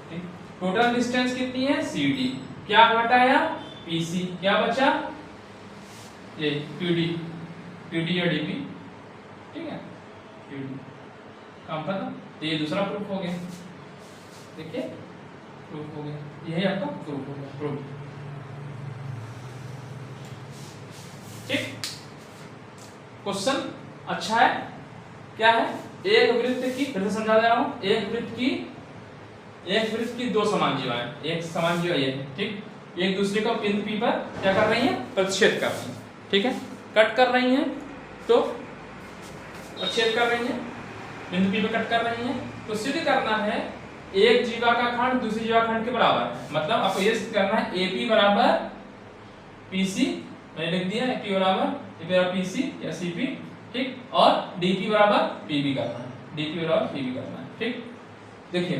ठीक, टोटल डिस्टेंस कितनी है CD, क्या घटाया PC, क्या बचा ये PD या DP। ठीक है, PD काम खत्म। तो ये दूसरा प्रूफ हो गया, देखिए प्रूफ हो गया, यही आपका प्रूफ हो गया, प्रूफ। ठीक, क्वेश्चन अच्छा है। क्या है, एक वृत्त की, फिर से समझा दे रहा हूं, एक वृत्त की दो समान जीवाएं, एक समान जीवा ये, ठीक, एक दूसरे को बिंदु P पर क्या कर रही है, प्रतिच्छेद कर रही है। ठीक है, कट कर रही हैं, तो प्रतिच्छेद कर रही हैं, बिंदु P पर कट कर रही हैं। तो सिद्ध करना है एक जीवा का खंड दूसरी जीवा खंड के बराबर, मतलब आपको ये सिद्ध करना है AP बराबर PC, मैंने लिख दिया AP बराबर PC या CP। ठीक, और DP बराबर PB करना है, DP बराबर PB करना है। ठीक, देखिए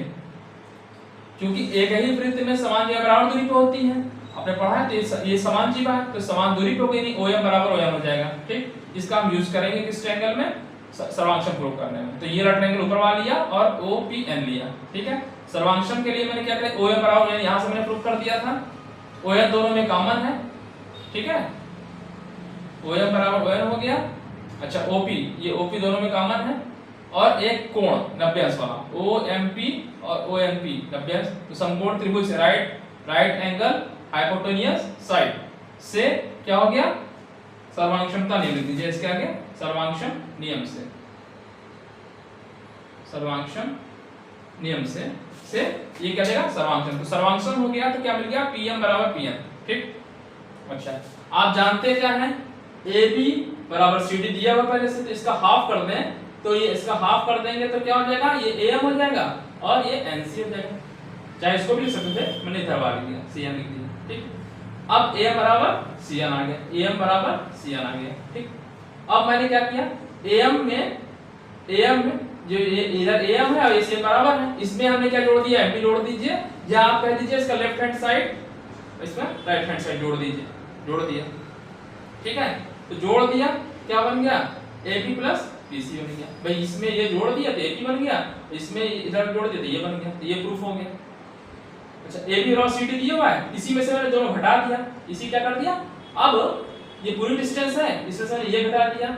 क्योंकि एक ही वृत्त में समान जीवा बराबर दूरी पे होती है, आपने पढ़ा है तो ये समान जीवा है तो समान दूरी पे होगी, नहीं OM बराबर OM हो जाएगा। ठीक, इसका हम यूज करेंगे किस ट्रायंगल में, सर्वांशम प्रूव करने में। तो ये ट्रायंगल ऊपर वाला लिया और OPN लिया। ठीक है, सर्वांशम के लिए मैंने क्या किया, OM बराबर यहां से मैंने प्रूव कर दिया था, OM दोनों में कॉमन है। ठीक है, OM बराबर ON हो गया। अच्छा OP, ये OP दोनों में कॉमन है और एक कोण 90° वाला OMP और OMP 90°, तो समकोण त्रिभुज से राइट एंगल हाइपोटेन्यूस साइड से क्या हो गया, सर्वांगक्षमता नियम लिख दीजिए इसके आगे, सर्वांगक्षम नियम से, सर्वांगक्षम नियम से ये क्या देगा, सर्वांगक्षम। तो सर्वांगक्षम हो गया तो क्या मिल गया, PM बराबर PN। ठीक, अच्छा आप जानते क्या है, AB बराबर CD दिया हुआ पहले से, तो इसका हाफ कर दें तो ये इसका हाफ कर देंगे तो क्या हो जाएगा, ये AM हो जाएगा और ये NC हो जाएगा। चाहे इसको भी लिख सकते थे, मैंने इधर वाली दिया CN लिख दिया। ठीक, अब AM बराबर CN आ गया, AM बराबर CN आ गया। ठीक, अब मैंने क्या किया, AM में जो ये इधर AM है और ये CN बराबर है, इसमें हमने क्या जोड़ दिया, MP जोड़ दीजिए, या आप कह दीजिए इसका लेफ्ट हैंड साइड इसमें राइट हैंड साइड जोड़ दीजिए, जोड़ दिया। ठीक है, तो जोड़ दिया, क्या बन गया, AP प्लस PC बन गया। भाई इसमें ये जोड़ दिया तो AP बन गया, इसमें इधर जोड़ दिया तो ये बन गया, तो ये प्रूफ हो गया। अच्छा AB और CD दिया हुआ है, इसी में से मैंने दोनों घटा दिया, इसी क्या कर दिया, अब ये पूरी डिस्टेंस है, इसमें से ये घटा दिया,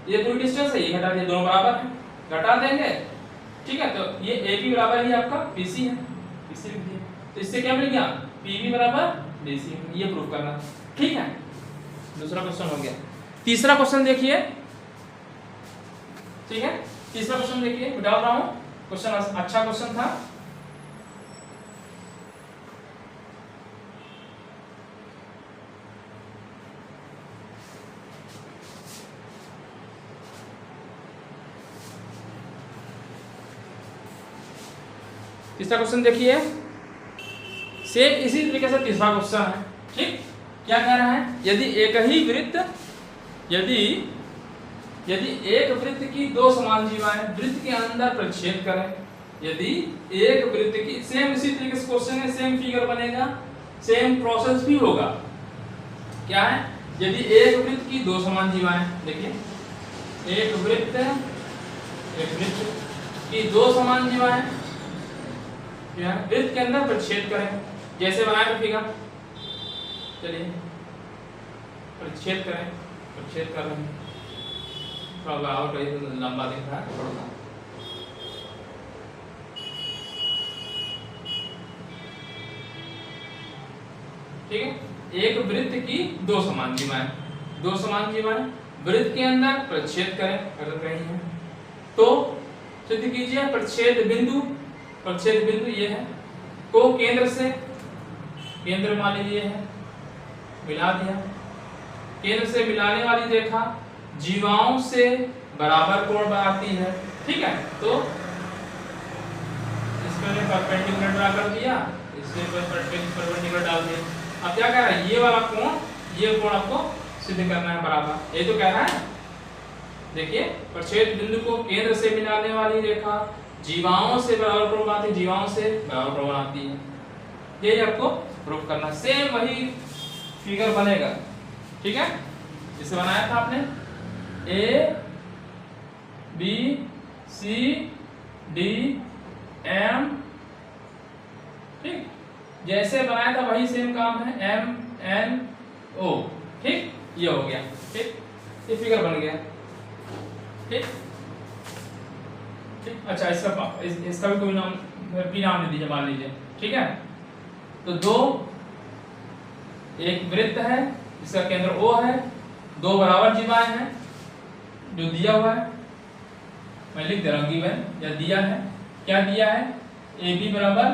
ये पूरी डिस्टेंस है, ये घटा दिया, दोनों बराबर है, घटा देंगे। ठीक है, तो ये AP बराबर ही आपका PC है, PC लिख दिया, तो इससे क्या मिल गया, PB बराबर DC, ये प्रूफ करना। ठीक है, दूसरा क्वेश्चन हो गया। तीसरा क्वेश्चन देखिए। ठीक है, तीसरा क्वेश्चन देखिए, डाल रहा हूं, क्वेश्चन अच्छा क्वेश्चन था। तीसरा क्वेश्चन देखिए, सेम इसी तरीके से तीसरा क्वेश्चन है। ठीक, क्या कह रहा है, यदि एक ही वृत्त, यदि एक वृत्त की दो समान जीवाएं वृत्त के अंदर प्रतिच्छेद करें, यदि एक वृत्त की, सेम इसी तरीके से क्वेश्चन है, सेम फिगर बनेगा, सेम प्रोसेस भी होगा। क्या है, यदि एक वृत्त की दो समान जीवाएं, देखिए एक वृत्त की दो समान जीवाएं वृत्त के अंदर प्रतिच्छेद करें, जैसे बनाया था फिगर, चलिए प्रतिच्छेद करें, प्रतिच्छेद कर रहे हैं, थोड़ा आउट लंबा दिख रहा है थोड़ा सा। ठीक है, एक वृत्त की दो समान जीवाएं वृत्त के अंदर प्रतिच्छेद करें अगर कहीं है तो सिद्ध कीजिए, प्रतिच्छेद बिंदु ये है, को केंद्र मान लीजिए है, मिला दिया, केंद्र से मिलाने वाली रेखा जीवाओं से बराबर कोण बनाती है। ठीक है, तो इसमें परपेंडिकुलर ड्रा कर दिया, इसमें परपेंडिकुलर डाल दिया। अब क्या कह रहा है, ये कोण आपको सिद्ध करना है बराबर, ये तो कह रहा है। देखिए, प्रतिच्छेद बिंदु को केंद्र से मिलाने वाली रेखा जीवाओं से बराबर कोण बनाती है, जीवाओं से बराबर कोण बनाती है, ये आपको प्रूफ करना। सेम वही फिगर बनेगा। ठीक है, जिसे बनाया था आपने A B C D M, ठीक, जैसे बनाया था वही सेम काम है, M N O। ठीक, ये हो गया। ठीक, ये फिगर बन गया। ठीक, अच्छा इसका भी कोई नाम दे दीजिए, मान लीजिए। ठीक है, तो एक वृत्त है, इसका केंद्र O है, दो बराबर जीवाएं हैं जो दिया हुआ है, मैं लिख दे रहा हूँ या दिया है, क्या दिया है, AB बराबर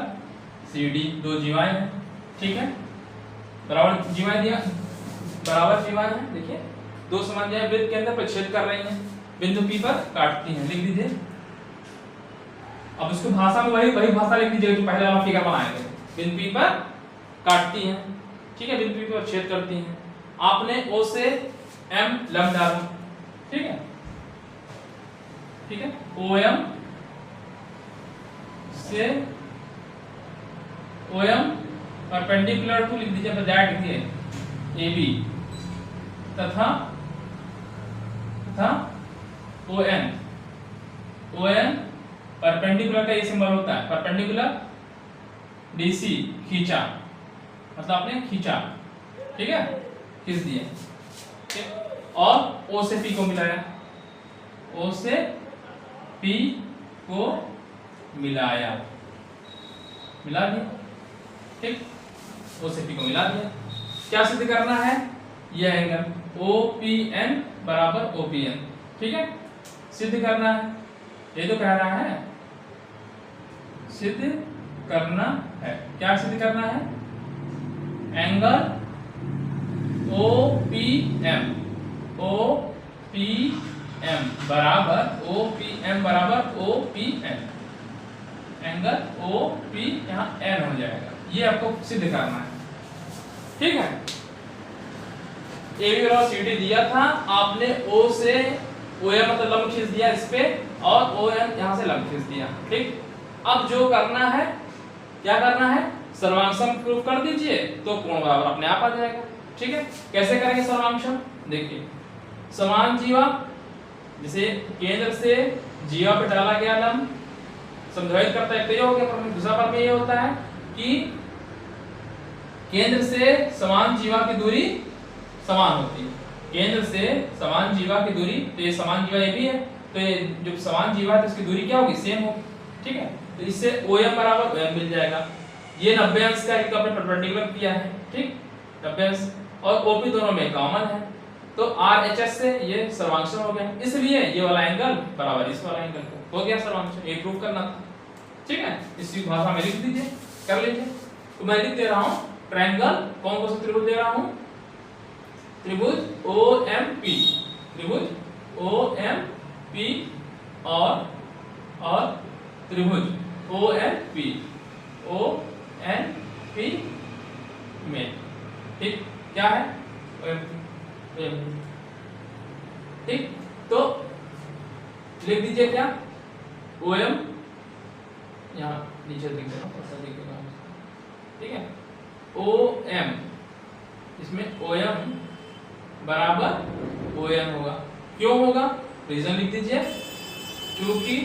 CD, दो जीवाएं हैं। ठीक है, बराबर जीवाएं दिया, बराबर जीवाएं हैं, देखिए दो समान जीवाएं वृत्त के अंदर प्रतिच्छेद कर रही हैं, बिंदु P पर काटती हैं, लिख दीजिए। अब इसको भाषा में वही भाषा लिख दीजिए जो पहले वाला फिगर बनाए थे, बिंदु P पर काटती हैं। ठीक है, बिंदु P पर छेद करती हैं, आपने O से M लंब डाला। ठीक है, OM से OM परपेंडिकुलर टू लिख दीजिए, दैट लिखिए ए बी तथा ओ एन परपेंडिकुलर का ये सिंबल होता है, परपेंडिकुलर डीसी खींचा, मतलब आपने खींचा, ठीक है, खींच दिया, ठीक। और ओ से पी को मिलाया, ओ से पी को मिलाया, मिला दिया, ठीक, ओ से पी को मिला दिया। क्या सिद्ध करना है? यह एंगल ओ पी एन बराबर ओ पी एन, ठीक है, सिद्ध करना है। ये तो कह रहा है सिद्ध करना है। क्या सिद्ध करना है? एंगल ओ पी एम बराबर O P N, angle O P यहाँ एन हो जाएगा, ये आपको सिद्ध करना है, ठीक है। ए बी और सी डी दिया था, आपने ओ से ओ एम मतलब लंब खींच दिया इस पे, और ओ एम यहाँ से लंब खींच दिया, ठीक। अब जो करना है, क्या करना है? सर्वांशम प्रूफ कर दीजिए तो कोण बराबर अपने आप आ जाएगा, ठीक है। कैसे करेंगे सर्वांशम? देखिए, समान जीवा, जैसे केंद्र से जीवा पे डाला गया लंब समद्वित करता है, तो ये हो गया। पर दूसरा पद में ये होता है कि केंद्र से समान जीवा की दूरी समान होती है, केंद्र से समान जीवा की दूरी, तो ये समान जीवा ये भी है, तो ये जो समान जीवा है तो इसकी दूरी क्या होगी? सेम होगी, ठीक है। तो इससे OM बराबर OM मिल जाएगा। ये 90 अंश का एक आपने परपेंडिकुलर किया है, ठीक, 90 अंश, और OP दोनों में कॉमन है, तो RHS से ये सर्वांशम हो गया। इसलिए ये वाला एंगल बराबर इस वाला एंगल को हो गया सर्वांशम, ये प्रूव करना था, ठीक है। इसी भाषा में लिख दीजिए, कर लीजिए। तो मैं लिख दे रहा हूं ट्रायंगल, कौन सा त्रिभुज दे रहा हूं? त्रिभुज OMP, त्रिभुज OMP और त्रिभुज ONP में, ठीक, क्या है? OMP, ठीक। तो लिख दीजिए क्या? OM यहाँ नीचे लिख देना, ठीक है। OM, इसमें OM बराबर ON होगा। क्यों होगा? रीजन लिख दीजिए, क्योंकि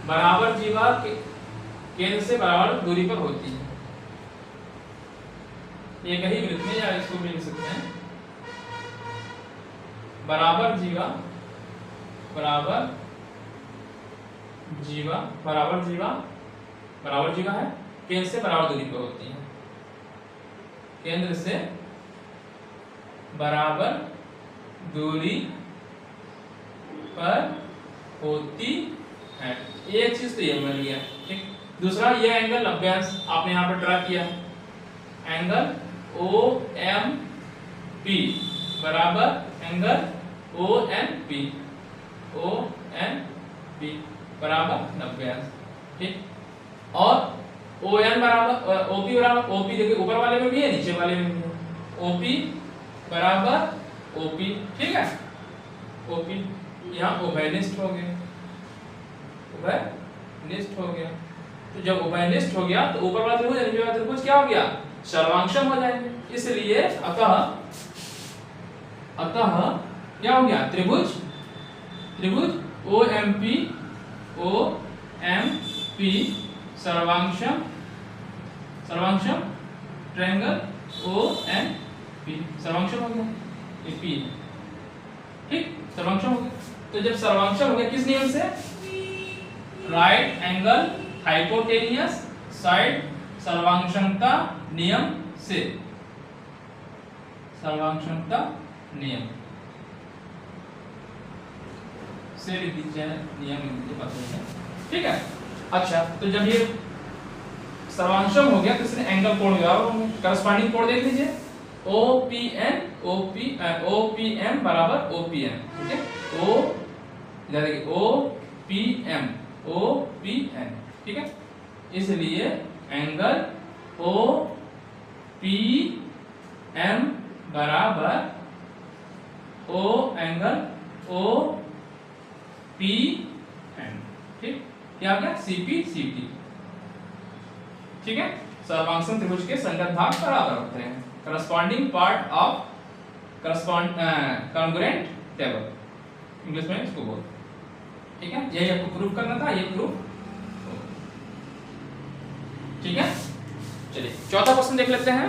बराबर जीवा केंद्र से बराबर दूरी पर होती है। ये कहीं वृत्त में, या इसको भी लिख सकते हैं बराबर जीवा है, केंद्र से बराबर दूरी पर होती है, केंद्र से बराबर दूरी पर होती है। एक चीज तो ये मिल गया, ठीक। दूसरा, ये एंगल 90 अंश आपने यहाँ पर ड्रा किया, एंगल OMP बराबर एंगल ONP बराबर 90 अंश, ठीक। और ON बराबर OP बराबर OP, देखिए ऊपर वाले में भी है, नीचे वाले में भी है, OP बराबर OP, ठीक है। OP यहाँ उभयनिष्ठ हो गया, उभयनिष्ठ हो गया। तो जब उभयनिष्ठ हो गया तो ऊपर वाला त्रिभुज नीचे वाला त्रिभुज क्या हो गया? सर्वांशम हो जाएंगे। इसलिए अतः क्या हो गया? त्रिभुज OMP सर्वांशम ट्रायंगल ONP सर्वांशम हो गया, ये P, ठीक, सर्वांशम हो गया। तो जब सर्वांशम हो गया, किस नियम से? राइट एंगल हाइपोटेनियस साइड सर्वांशमता नियम से, सर्वांशमता नियम से लिख दीजिए, नियम लिख दीजिए, पता है, ठीक है। अच्छा, तो जब ये सर्वांशम हो गया तो इसने एंगल कोण बराबर होंगे, करस्पॉन्डिंग कोण देख लीजिए, OPM बराबर OPN, ठीक है। इधर देखिए OPN, ठीक है। इसलिए एंगल OPM बराबर एंगल OPN, ठीक, क्या हो गया? CP CT, ठीक है, सर्वांगसम त्रिभुज के संगत भाग बराबर होते हैं। Corresponding part of congruent table, English में इसको बोल। ठीक है, यही आपको प्रूफ करना था, ये प्रूफ। ठीक है, चलिए चौथा क्वेश्चन देख लेते हैं।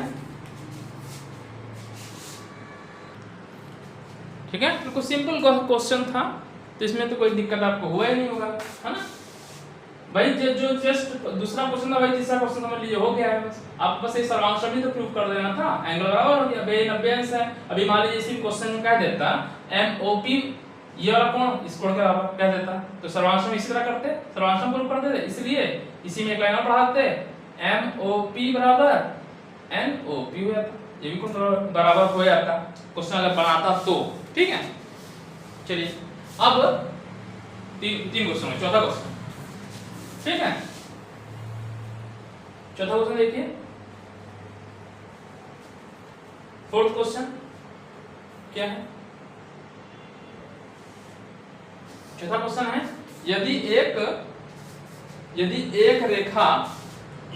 ठीक है, बिल्कुल सिंपल क्वेश्चन था, तो इसमें तो कोई दिक्कत आपको हुआ ही नहीं होगा, है ना भाई। जो जस्ट दूसरा क्वेश्चन था भाई, तीसरा क्वेश्चन समझ लीजिए हो गया है। बस आप बस ये सर्वांश भी तो प्रूफ कर देना था, एंगल बराबर हो गया, भाई 90 अंश है। अभी मान लीजिए इसी क्वेश्चन में कह देता MOP ये वाला कोण इस कोण के बराबर कह देता, तो सर्वांश इसी तरह करते, सर्वांश प्रूफ कर देते। इसलिए इसी में एक लाइन और बढ़ाते, MOP बराबर NOP हो जाता, ये भी कोण बराबर हो जाता क्वेश्चन अगर बनाता तो। ठीक है, चलिए अब तीन क्वेश्चन है, चौथा क्वेश्चन। ठीक है, चौथा क्वेश्चन देखिए, फोर्थ क्वेश्चन क्या है। चौथा क्वेश्चन है, यदि एक रेखा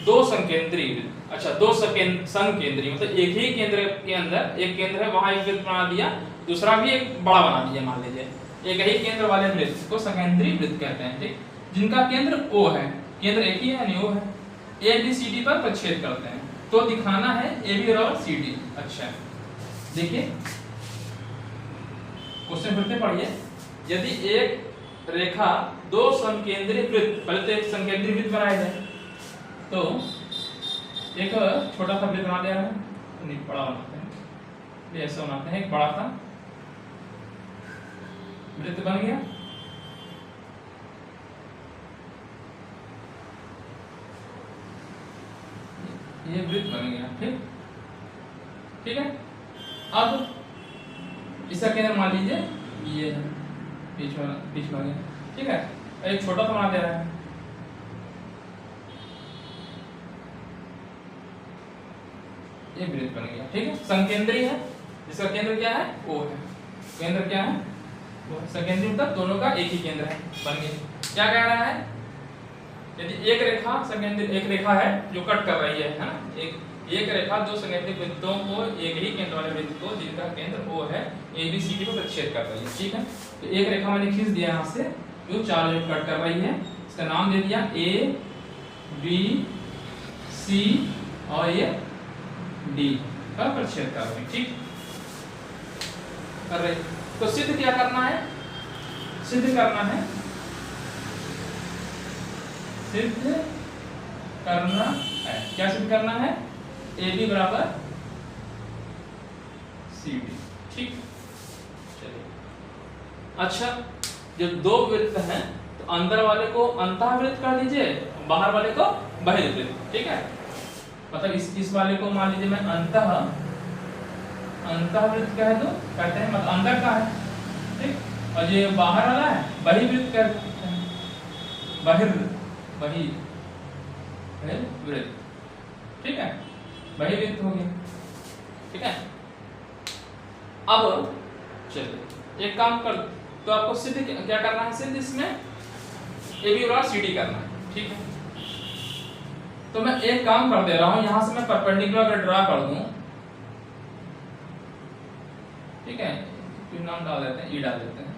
दो संकेंद्री, अच्छा दो संकेंद्री मतलब एक ही केंद्र के अंदर, एक केंद्र है वहां एक वृत्त बना दिया, दूसरा भी एक बड़ा बना दिया, मान लीजिए एक ही केंद्र वाले वृत्त को संकेंद्री वृत्त कहते हैं। ठीक, जिनका केंद्र O है, केंद्र एक ही है यानी O है, ABCD पर प्रच्छेद करते हैं, तो दिखाना है AB और CD। अच्छा देखिए क्वेश्चन फिर से पढ़िए, यदि एक रेखा दो संकेंद्री वृत्त, पहले तो एक संकेंद्री वृत्त बनाया जाए, तो एक छोटा सा वृत्त बना दिया है, नहीं बड़ा बनाते हैं, ऐसा बनाते हैं, एक बड़ा सा वृत्त बन गया। ये वृत्त बन गया, ठीक है। अब इसका केंद्र मान लीजिए ये है, बीच में गया, ठीक है। एक छोटा सा बना दे रहा है, ये वृत्त बन गया, ठीक है। संकेंद्री है, इसका केंद्र क्या है, O है, केंद्र क्या है, संकेंद्री मतलब दोनों का एक ही केंद्र है, बन गया। क्या कह रहा है, यदि एक रेखा संकेंद्री, एक रेखा है जो कट कर रही है ना, एक रेखा दो संकेंद्री वृत्तों को, एक ही केंद्र वाले वृत्त को जिनका केंद्र O है, ABCD को प्रच्छेद कर रही है, ठीक है। तो एक रेखा मैंने खींच दिया यहाँ से, जो चार जो कट कर रही है, इसका नाम दे दिया A B C और ये D का प्रच्छेद कर रही है, ठीक कर रही। तो सिद्ध क्या करना है, सिद्ध करना है, सिद्ध करना है, क्या सिद्ध करना है, AB बराबर CD, ठीक। चलिए अच्छा, जो दो वृत्त हैं तो अंदर वाले को अंतःवृत्त कर दीजिए, बाहर वाले को बहिर्वृत्त, ठीक है। मतलब इस वाले को मान लीजिए मैं अंतःवृत्त कह दो, कहते हैं मतलब अंदर का है, ठीक। और ये बाहर वाला है बहिर्वृत्त कहते हैं, बहिर्वृत्त, ठीक है, बहिर्वृत्त हो गया, ठीक है। अब चलिए एक काम कर, तो आपको सिद्ध क्या करना है, सिद्ध इसमें AB और CD करना है, ठीक है। तो मैं एक काम कर दे रहा हूं, यहां से मैं परपेंडिकुलर अगर ड्रा कर दूं, ठीक है, फिर नाम डाल देते हैं, E डाल देते हैं,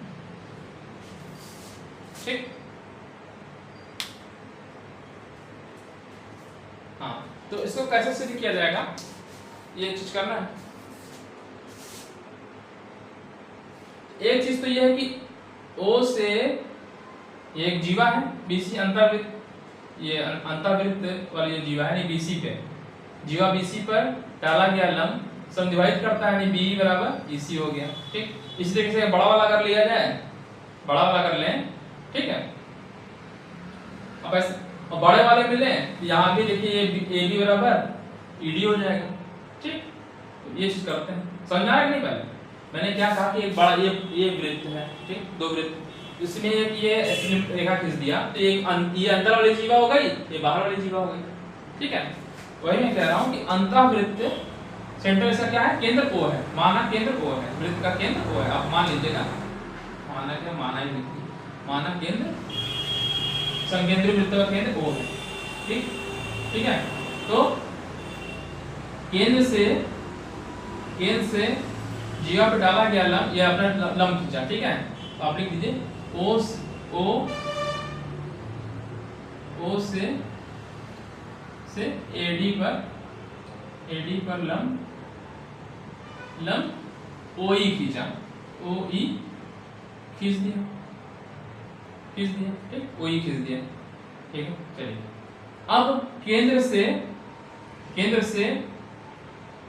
ठीक। हाँ, तो इसको कैसे सिद्ध किया जाएगा, ये चीज करना है। एक चीज तो ये है कि O से ये एक जीवा है, BC अंतःवृत्त, ये अंतःवृत्त वाली जो जीवा है नहीं BC पे, जीवा BC पर डाला गया लंब समद्विभाजित करता है, यानी BE बराबर EC हो गया, ठीक। इसी तरीके से बड़ा वाला कर लिया जाए, बड़ा वाला कर लें, ठीक है। अब ऐसे और बड़े वाले मिले, यहाँ भी देखिए ये AB बराबर ED हो जाएगा, ठीक। तो ये चीज करते हैं, समझा है कि नहीं। पहले मैंने क्या कहा कि एक बड़ा ये वृत्त है, ठीक, दो वृत्त, इसमें एक ये रेखा खींच दिया, तो ये अंदर वाली जीवा हो गई, ये बाहर वाली जीवा हो गई, ठीक है। वही मैं कह रहा हूँ कि अंतःवृत्त सेंटर इसका क्या है, केंद्र O है, माना केंद्र O है, वृत्त का केंद्र O है, आप मान लीजिएगा, माना क्या, माना ही लिखिए, माना केंद्र, संकेंद्री वृत्त का केंद्र O है, ठीक, ठीक है। तो केंद्र से जीवा पे डाला गया लंब, ये अपना लंब खींचा, ठीक है। तो आप लिख दीजिए ओ से AD पर लंब OE खींचा, OE खींच दिया, ठीक, OE खींच दिया, ठीक है। चलिए अब केंद्र से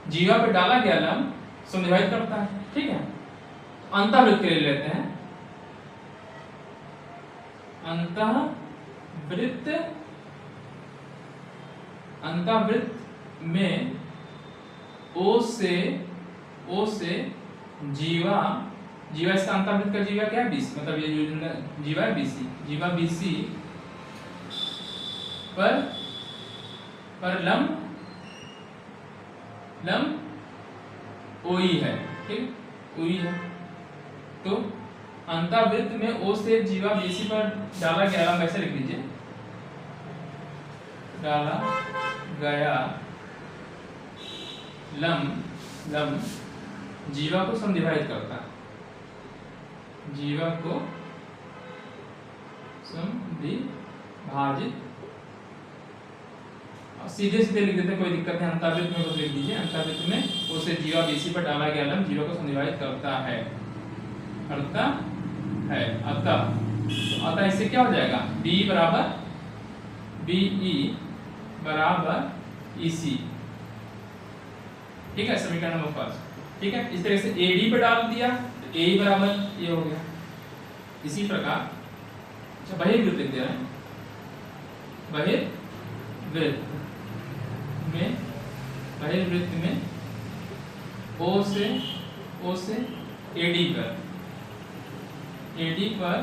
जीवा पे डाला गया लंब समविभाजित करता है, ठीक है। अंतःवृत्त के लिए लेते हैं, अंतःवृत्त में O से जीवा इसका अंतःवृत्त का जीवा क्या है, BC, मतलब ये जो जीवा है जीवा BC पर लंब OE है, ठीक, OE है। तो अंतःवृत्त में O से जीवा BC पर डाला गया लंब ऐसे लिख लीजिए, डाला गया लंब जीवा को समविभाजित करता है, जीवा को समविभाजित, सीधे लिख देते हैं, कोई दिक्कत है। अंतःवृत्त में लिख दीजिए, अंतःवृत्त में उसे जीवा BC पर डाला गया लंब जीवा को समविभाजित करता है, अतः इससे क्या हो जाएगा, BE बराबर EC, ठीक है, समीकरण नंबर फर्स्ट, ठीक है। इस तरह से AD पे डाल दिया तो AE बराबर ये हो गया। इसी प्रकार अच्छा बहिर्वृत्त लिख दिया है, बहिर्वृत्त में O से AD पर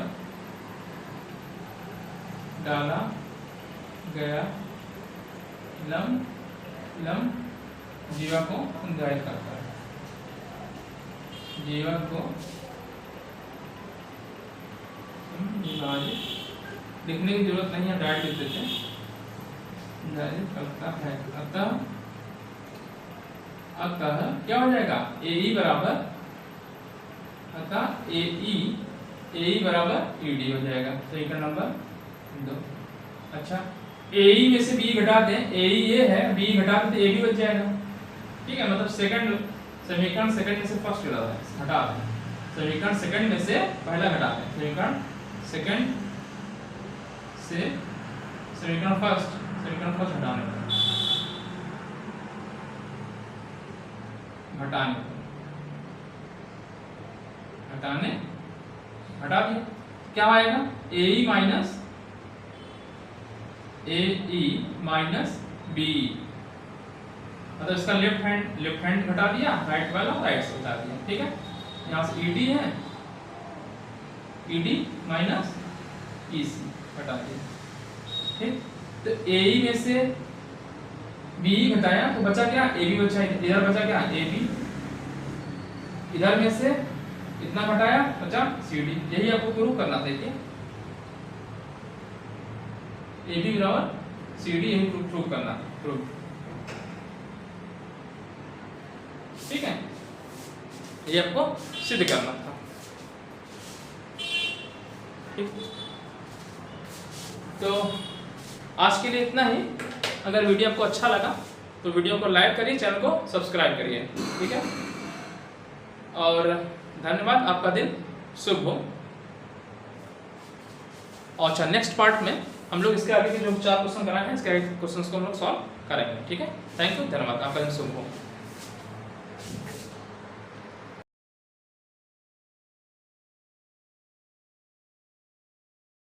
डाला गया लंब जीवा को समविभाजित करता है, जीवा को समविभाजित, लिखने की जरूरत नहीं है, डायरेक्ट लिख देते हैं, समविभाजित करता है। अतः क्या हो जाएगा, AE बराबर, अतः AE बराबर ED हो जाएगा, समीकरण नंबर 2। अच्छा AE में से B घटा दें, AE ये है, B घटा दें तो AB बच जाएगा, ठीक है। मतलब समीकरण सेकंड में से फर्स्ट हटा दें, समीकरण सेकंड में से पहला घटा दें, समीकरण सेकंड से समीकरण फर्स्ट हटा दिया, क्या आएगा, AE माइनस BE, मतलब इसका लेफ्ट हैंड घटा दिया, राइट वाला राइट से घटा दिया, ठीक है। यहाँ से ED है, ED माइनस EC घटा दिया, ठीक। तो AE में से BE घटाया तो बचा क्या, AB बचा, इधर बचा क्या, AB, इधर में से इतना घटाया बचा CD, यही आपको प्रूव करना था, देखिए AB बराबर CD, यही प्रूव करना, ठीक है, ये आपको सिद्ध करना था, ठीक। तो आज के लिए इतना ही। अगर वीडियो आपको अच्छा लगा तो वीडियो को लाइक करिए, चैनल को सब्सक्राइब करिए, ठीक है। और धन्यवाद, आपका दिन शुभ हो। और अच्छा नेक्स्ट पार्ट में हम लोग इसके आगे के जो 4 क्वेश्चन कराए हैं, इसके आगे क्वेश्चंस को हम लोग सॉल्व करेंगे, ठीक है। थैंक यू, धन्यवाद, आपका दिन शुभ हो।